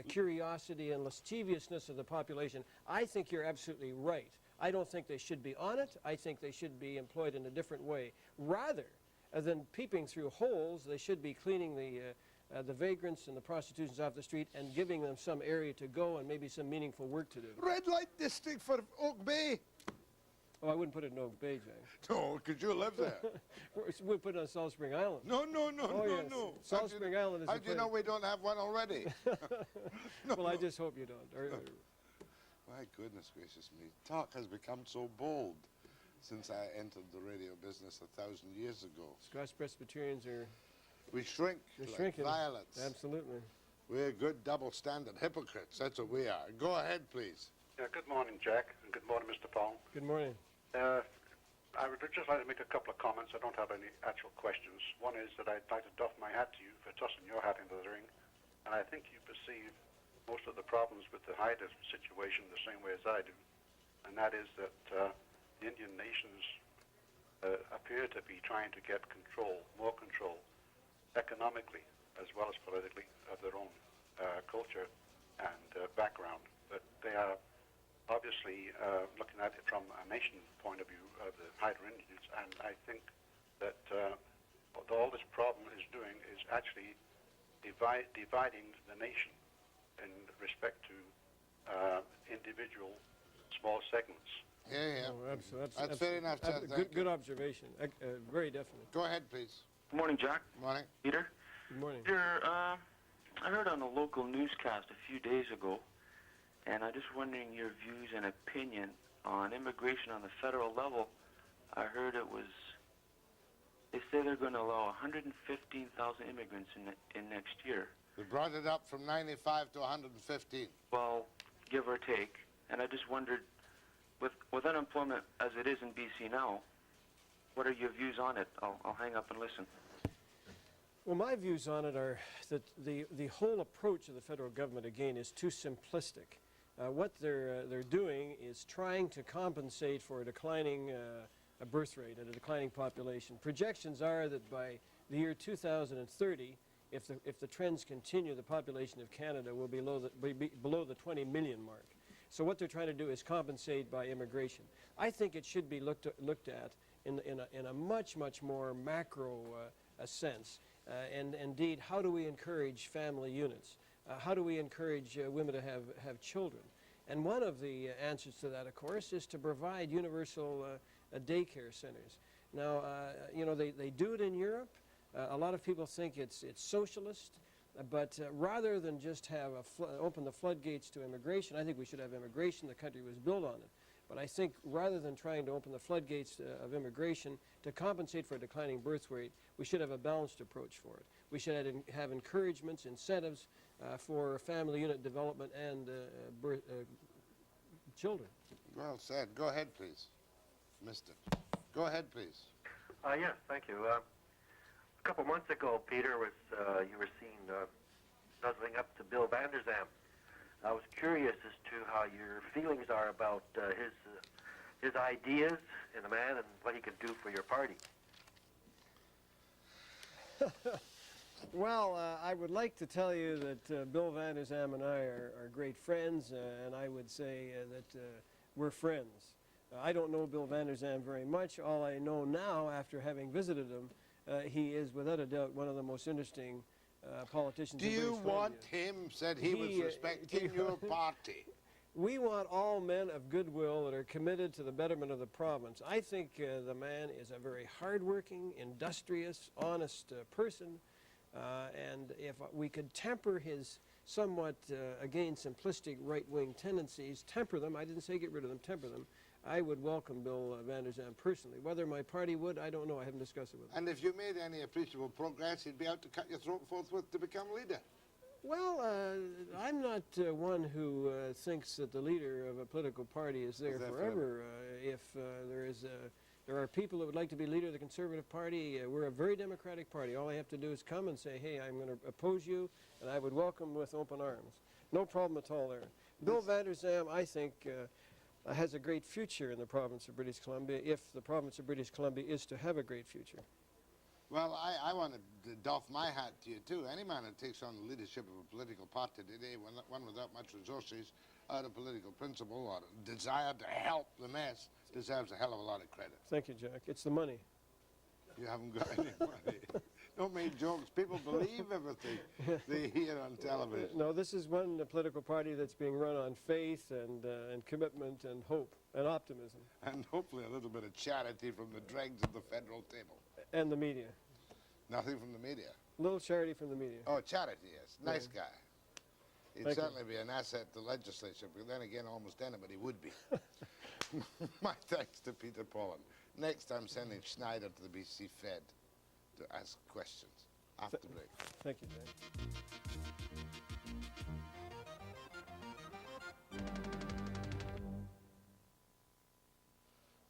curiosity and lasciviousness of the population. I think you're absolutely right. I don't think they should be on it. I think they should be employed in a different way. Rather than peeping through holes, they should be cleaning the vagrants and the prostitutions off the street and giving them some area to go and maybe some meaningful work to do. Red light district for Oak Bay. Oh, I wouldn't put it in Oak Bay, Jack. No, because you live there. We'd put it on Salt Spring Island. No. Yes. Salt Spring Island is How do you know we don't have one already? Well, I just hope you don't. My goodness gracious me. Talk has become so bold since I entered the radio business 1,000 years ago. Scotch Presbyterians are... We shrink like shrinking. violets. Absolutely. We're good double-standard hypocrites. That's what we are. Go ahead, please. Yeah, good morning, Jack, and good morning, Mr. Paul. Good morning. I would just like to make a couple of comments. I don't have any actual questions. One is that I'd like to doff my hat to you for tossing your hat into the ring, and I think you perceive most of the problems with the Haida situation the same way as I do, and that is that the Indian nations appear to be trying to get more control, economically as well as politically, of their own culture and background. But they are obviously looking at it from a nation point of view of the Haida Indians, and I think that all this problem is doing is actually dividing the nation in respect to individual small segments. Yeah. Oh, That's fair enough, Chad. Good observation. Very definite. Go ahead, please. Good morning, Jack. Morning. Peter. Good morning. Peter, I heard on a local newscast a few days ago, and I'm just wondering your views and opinion on immigration on the federal level. I heard they say they're going to allow 115,000 immigrants in next year. We brought it up from 95 to 115. Well, give or take. And I just wondered, with unemployment as it is in BC now, what are your views on it? I'll hang up and listen. Well, my views on it are that the whole approach of the federal government, again, is too simplistic. What they're doing is trying to compensate for a declining birth rate and a declining population. Projections are that by the year 2030, if the trends continue, the population of Canada will be below the 20 million mark. So what they're trying to do is compensate by immigration. I think it should be looked at in a much more macro sense. And indeed, how do we encourage family units? How do we encourage women to have children? And one of the answers to that, of course, is to provide universal daycare centers. Now, you know, they do it in Europe. A lot of people think it's socialist, but rather than just have open the floodgates to immigration, I think we should have immigration. The country was built on it. But I think rather than trying to open the floodgates of immigration to compensate for a declining birth rate, we should have a balanced approach for it. We should have encouragements, incentives for family unit development and children. Well said. Go ahead, please, mister. Go ahead, please. Yes, thank you. A couple months ago, Peter, you were seen nuzzling up to Bill Vander Zalm. I was curious as to how your feelings are about his ideas in a man and what he could do for your party. Well, I would like to tell you that Bill Vander Zalm and I are great friends, and I would say that we're friends. I don't know Bill Vander Zalm very much. All I know now, after having visited him, he is without a doubt one of the most interesting politicians. Do you want him, said he was respecting your party? We want all men of goodwill that are committed to the betterment of the province. I think the man is a very hardworking, industrious, honest person. And if we could temper his somewhat, again, simplistic right-wing tendencies, temper them, I didn't say get rid of them, temper them, I would welcome Bill Vander Zalm personally. Whether my party would, I don't know. I haven't discussed it with him. And if you made any appreciable progress, he'd be out to cut your throat forthwith to become leader. Well, I'm not one who thinks that the leader of a political party is there forever. If there are people that would like to be leader of the Conservative Party, we're a very democratic party. All I have to do is come and say, hey, I'm going to oppose you, and I would welcome with open arms. No problem at all there. Bill Vander Zalm, I think, has a great future in the province of British Columbia, if the province of British Columbia is to have a great future. Well, I want to doff my hat to you, too. Any man that takes on the leadership of a political party today, one without much resources, out of political principle or desire to help the mess, deserves a hell of a lot of credit. Thank you, Jack. It's the money. You haven't got any money. Don't make jokes. People believe everything they hear on television. No, this is one political party that's being run on faith and commitment and hope and optimism. And hopefully a little bit of charity from the dregs of the federal table. And the media. Nothing from the media? A little charity from the media. Oh, charity, yes. Nice guy. He'd Thank certainly be an asset to the legislature, but then again, almost anybody would be. My thanks to Peter Pollen. Next, I'm sending Schneider to the BC Fed to ask questions after break. Thank you, Dan.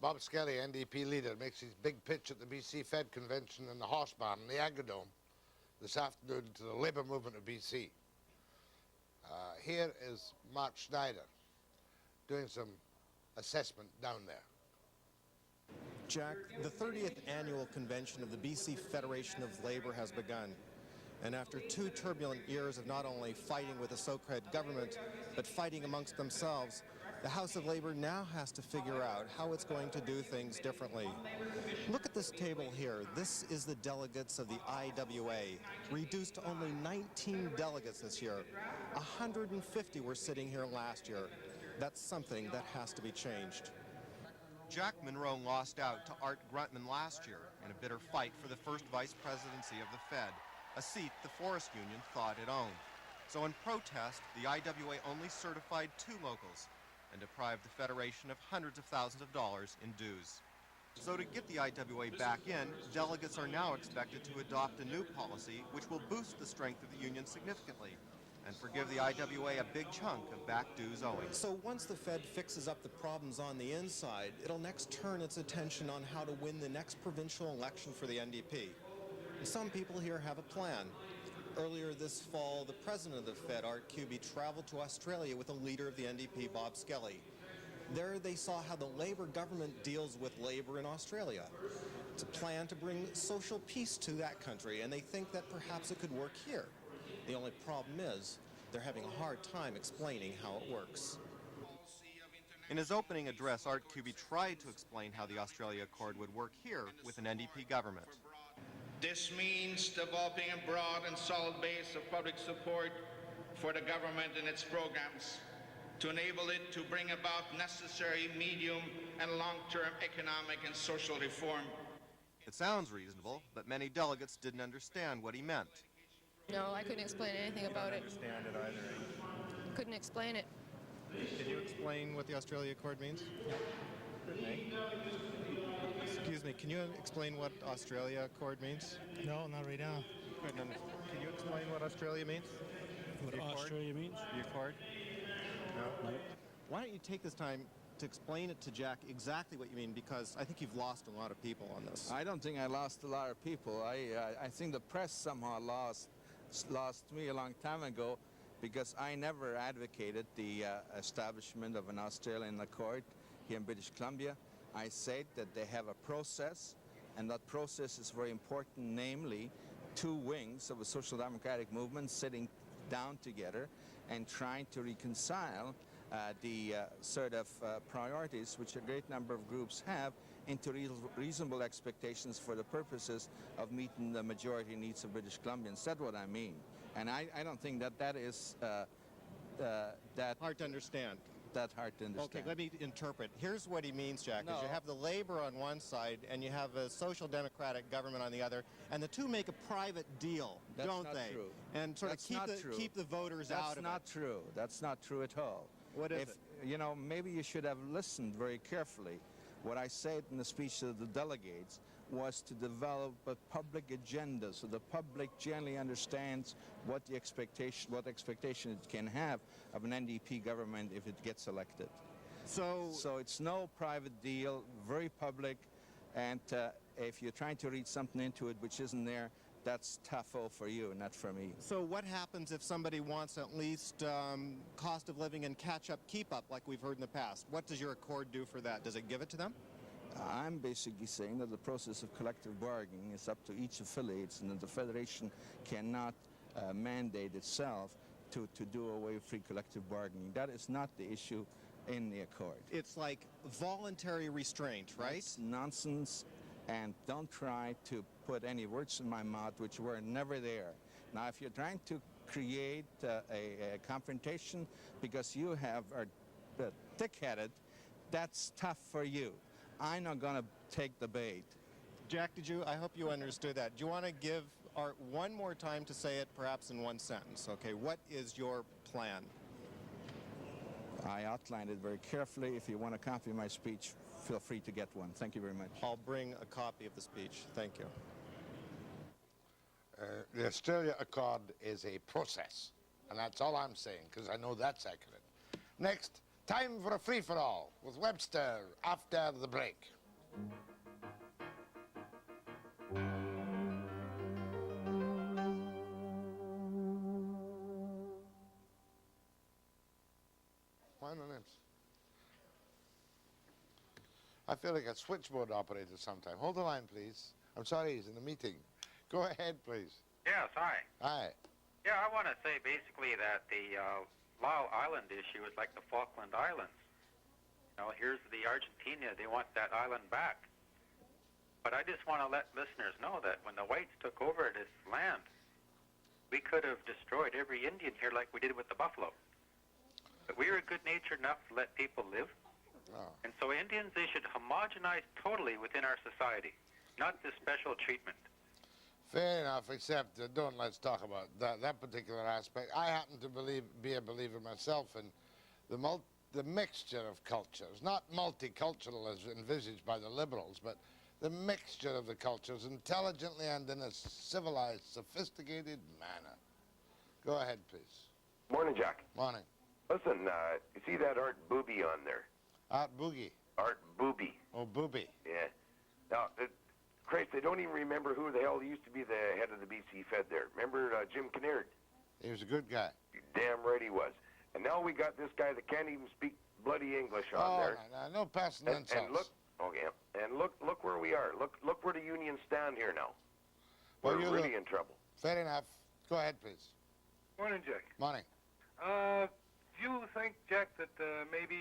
Bob Skelly, NDP leader, makes his big pitch at the BC Fed convention in the Horse Barn in the Agrodome this afternoon to the labour movement of BC. Here is Mark Schneider doing some assessment down there. Jack, the 30th annual convention of the BC Federation of Labour has begun. And after 2 turbulent years of not only fighting with the so-called government, but fighting amongst themselves, The House of Labor now has to figure out how it's going to do things differently. Look at this table here. This is the delegates of the IWA, reduced to only 19 delegates this year. 150 were sitting here last year. That's something that has to be changed. Jack Monroe lost out to Art Gruntman last year in a bitter fight for the first vice presidency of the Fed, a seat the Forest Union thought it owned. So in protest, the IWA only certified 2 locals and deprived the Federation of hundreds of thousands of dollars in dues. So to get the IWA back in, delegates are now expected to adopt a new policy which will boost the strength of the union significantly and forgive the IWA a big chunk of back dues owing. So once the Fed fixes up the problems on the inside, it'll next turn its attention on how to win the next provincial election for the NDP. Some people here have a plan. Earlier this fall, the president of the Fed, Art Kuby, traveled to Australia with the leader of the NDP, Bob Skelly. There they saw how the Labour government deals with Labour in Australia. It's a plan to bring social peace to that country, and they think that perhaps it could work here. The only problem is they're having a hard time explaining how it works. In his opening address, Art Kuby tried to explain how the Australia Accord would work here with an NDP government. This means developing a broad and solid base of public support for the government and its programs to enable it to bring about necessary medium and long-term economic and social reform. It sounds reasonable, but many delegates didn't understand what he meant. No, I couldn't explain anything about it. Understand it either. Couldn't explain it. Can you explain what the Australia Accord means? Okay. Excuse me, can you explain what Australia Accord means? No, not right now. Can you explain what Australia means? What Australia means? The Accord? No. Why don't you take this time to explain it to Jack exactly what you mean, because I think you've lost a lot of people on this. I don't think I lost a lot of people. I think the press somehow lost me a long time ago, because I never advocated the establishment of an Australian Accord here in British Columbia. I said that they have a process, and that process is very important, namely 2 wings of a social democratic movement sitting down together and trying to reconcile the sort of priorities which a great number of groups have into reasonable expectations for the purposes of meeting the majority needs of British Columbians. That's what I mean. And I don't think that is that hard to understand. That's hard to understand. Okay, let me interpret. Here's what he means, Jack. Is you have the Labour on one side and you have a social democratic government on the other, and the 2 make a private deal, don't they? That's not true. And sort of keep the voters out of it. That's not true. That's not true at all. What is it? You know, maybe you should have listened very carefully. What I said in the speech to the delegates was to develop a public agenda so the public generally understands what expectation it can have of an NDP government if it gets elected. So it's no private deal, very public, and if you're trying to read something into it which isn't there, that's tough for you, not for me. So what happens if somebody wants at least cost of living and catch-up, keep-up, like we've heard in the past? What does your accord do for that? Does it give it to them? I'm basically saying that the process of collective bargaining is up to each affiliates, and that the Federation cannot mandate itself to do away with free collective bargaining. That is not the issue in the accord. It's like voluntary restraint, right? It's nonsense, and don't try to put any words in my mouth which were never there. Now, if you're trying to create a confrontation because you are thick-headed, that's tough for you. I'm not going to take the bait. Jack, I hope you understood that. Do you want to give Art one more time to say it, perhaps in one sentence? Okay, what is your plan? I outlined it very carefully. If you want a copy of my speech, feel free to get one. Thank you very much. I'll bring a copy of the speech. Thank you. The Australia Accord is a process, and that's all I'm saying, because I know that's accurate. Next, time for a free-for-all with Webster after the break. I feel like a switchboard operator sometime. Hold the line, please. I'm sorry, he's in a meeting. Go ahead, please. Yes, hi. Hi. Yeah, I want to say basically that the Lyell Island issue is like the Falkland Islands. Now, here's the Argentina. They want that island back. But I just want to let listeners know that when the whites took over this land, we could have destroyed every Indian here like we did with the buffalo. But we were good-natured enough to let people live. Oh. And so Indians, they should homogenize totally within our society, not this special treatment. Fair enough, except let's talk about that particular aspect. I happen to be a believer myself in the mixture of cultures, not multicultural as envisaged by the liberals, but the mixture of the cultures intelligently and in a civilized, sophisticated manner. Go ahead, please. Morning, Jack. Morning. Listen, you see that Art Booby on there? Art Boogie. Art Booby. Oh, Booby. Yeah. Now, Christ, they don't even remember who the hell used to be the head of the BC Fed there. Remember Jim Kinnaird? He was a good guy. Damn right he was. And now we got this guy that can't even speak bloody English on there. No passing insults. And look, and look where we are. Look where the unions stand here now. Well, We're really in trouble. Fair enough. Go ahead, please. Morning, Jack. Morning. Do you think, Jack, that maybe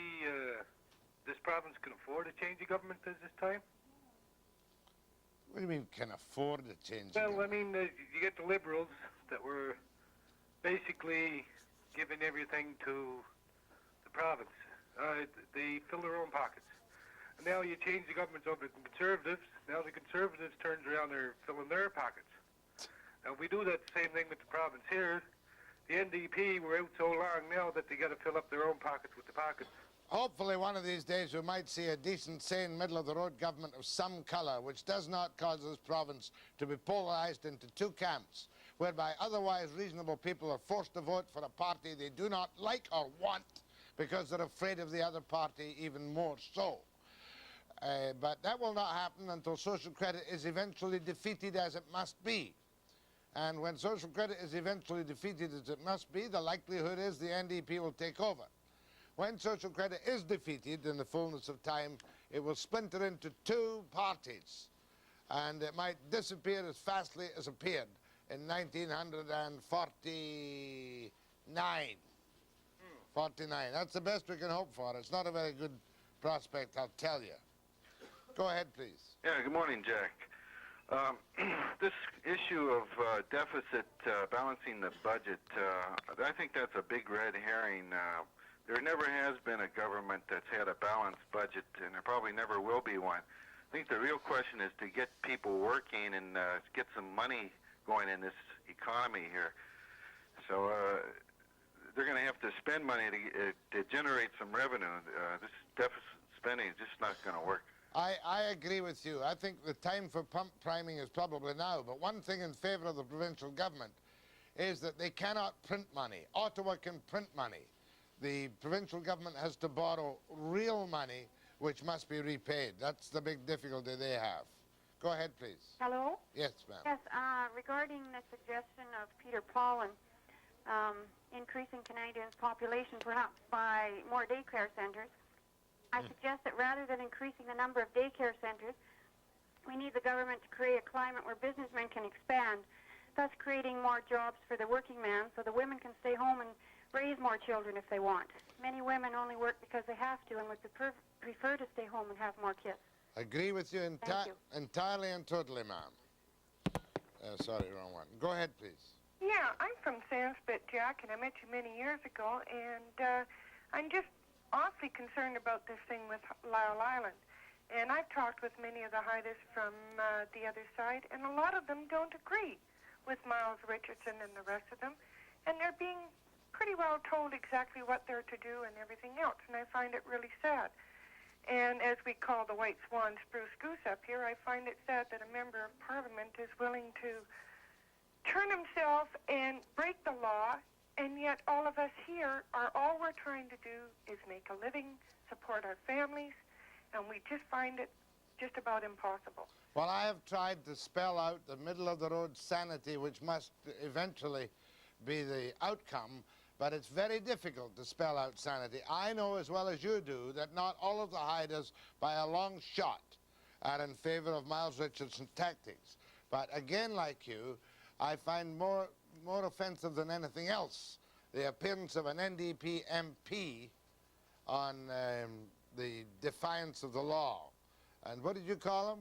this province can afford to change the government at this time? What do you mean can afford to change the Well, I government? mean, you get the Liberals that were basically giving everything to the province. They fill their own pockets. And now you change the government over to the Conservatives. Now the Conservatives turns around, they're filling their pockets. Now, if we do that same thing with the province here, the NDP were out so long now that they got to fill up their own pockets with the pockets. Hopefully one of these days we might see a decent, sane, middle-of-the-road government of some colour which does not cause this province to be polarised into two camps, whereby otherwise reasonable people are forced to vote for a party they do not like or want because they're afraid of the other party even more so. But that will not happen until social credit is eventually defeated as it must be. And when social credit is eventually defeated as it must be, the likelihood is the NDP will take over. When social credit is defeated in the fullness of time, it will splinter into two parties. And it might disappear as fastly as appeared in 1949. 49. That's the best we can hope for. It's not a very good prospect, I'll tell you. Go ahead, please. Yeah, good morning, Jack. This issue of deficit balancing the budget, I think that's a big red herring. There never has been a government that's had a balanced budget, and there probably never will be one. I think the real question is to get people working and get some money going in this economy here. So they're going to have to spend money to generate some revenue. This deficit spending is just not going to work. I agree with you. I think the time for pump priming is probably now. But one thing in favour of the provincial government is that they cannot print money. Ottawa can print money. The provincial government has to borrow real money, which must be repaid. That's the big difficulty they have. Go ahead, please. Hello? Yes, ma'am. Yes, regarding the suggestion of Peter Pollen, increasing Canadians' population perhaps by more daycare centres, I suggest that rather than increasing the number of daycare centres, we need the government to create a climate where businessmen can expand, thus creating more jobs for the working man so the women can stay home and raise more children if they want. Many women only work because they have to and would prefer to stay home and have more kids. Agree with you, entirely and totally, ma'am. Sorry, wrong one. Go ahead, please. Yeah, I'm from Sandspit, Jack, and I met you many years ago, and I'm just awfully concerned about this thing with Lyell Island. And I've talked with many of the Haidas from the other side, and a lot of them don't agree with Miles Richardson and the rest of them, and they're being pretty well told exactly what they're to do and everything else, and I find it really sad. And as we call the White Swan Spruce Goose up here, I find it sad that a member of Parliament is willing to turn himself and break the law, and yet all of us here all we're trying to do is make a living, support our families, and we just find it just about impossible. Well, I have tried to spell out the middle-of-the-road sanity, which must eventually be the outcome, but it's very difficult to spell out sanity. I know as well as you do that not all of the Haidas, by a long shot, are in favor of Miles Richardson's tactics. But again, like you, I find more offensive than anything else the appearance of an NDP MP on the defiance of the law. And what did you call him?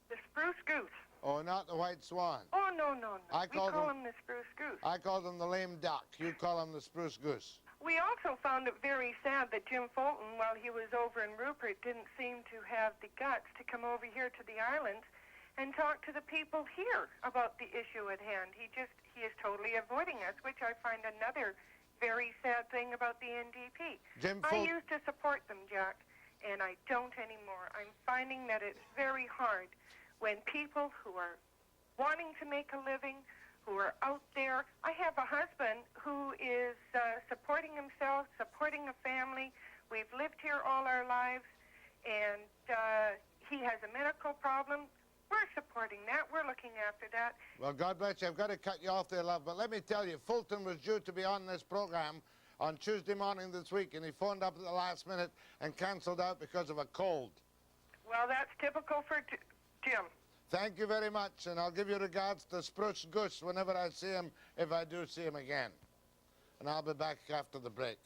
The spruce goose. Oh, not the white swan. Oh, no, no, no. I We called call him- him the spruce goose. I called him the lame duck. You call him the spruce goose. We also found it very sad that Jim Fulton, while he was over in Rupert, didn't seem to have the guts to come over here to the islands and talk to the people here about the issue at hand. He is totally avoiding us, which I find another very sad thing about the NDP. I used to support them, Jack, and I don't anymore. I'm finding that it's very hard when people who are wanting to make a living, who are out there. I have a husband who is supporting himself, supporting a family. We've lived here all our lives, and he has a medical problem. We're supporting that. We're looking after that. Well, God bless you. I've got to cut you off there, love, but let me tell you, Fulton was due to be on this program on Tuesday morning this week, and he phoned up at the last minute and cancelled out because of a cold. Well, that's typical for Jim. Thank you very much, and I'll give you regards to Spruce Goose whenever I see him, if I do see him again. And I'll be back after the break.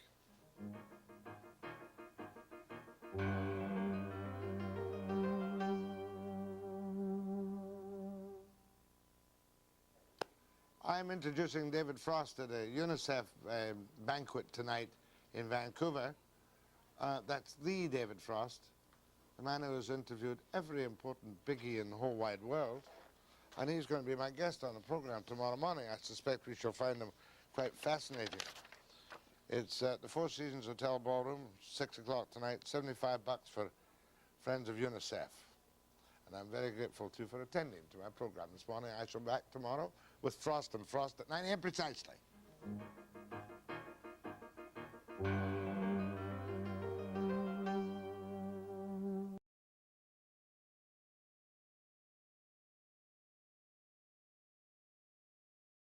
I'm introducing David Frost at a UNICEF banquet tonight in Vancouver. That's the David Frost, the man who has interviewed every important biggie in the whole wide world. And he's going to be my guest on the program tomorrow morning. I suspect we shall find him quite fascinating. It's at the Four Seasons Hotel Ballroom, 6 o'clock tonight, $75 for Friends of UNICEF. And I'm very grateful, too, for attending to my program this morning. I shall be back tomorrow with Frost and Frost at 9 a.m. precisely.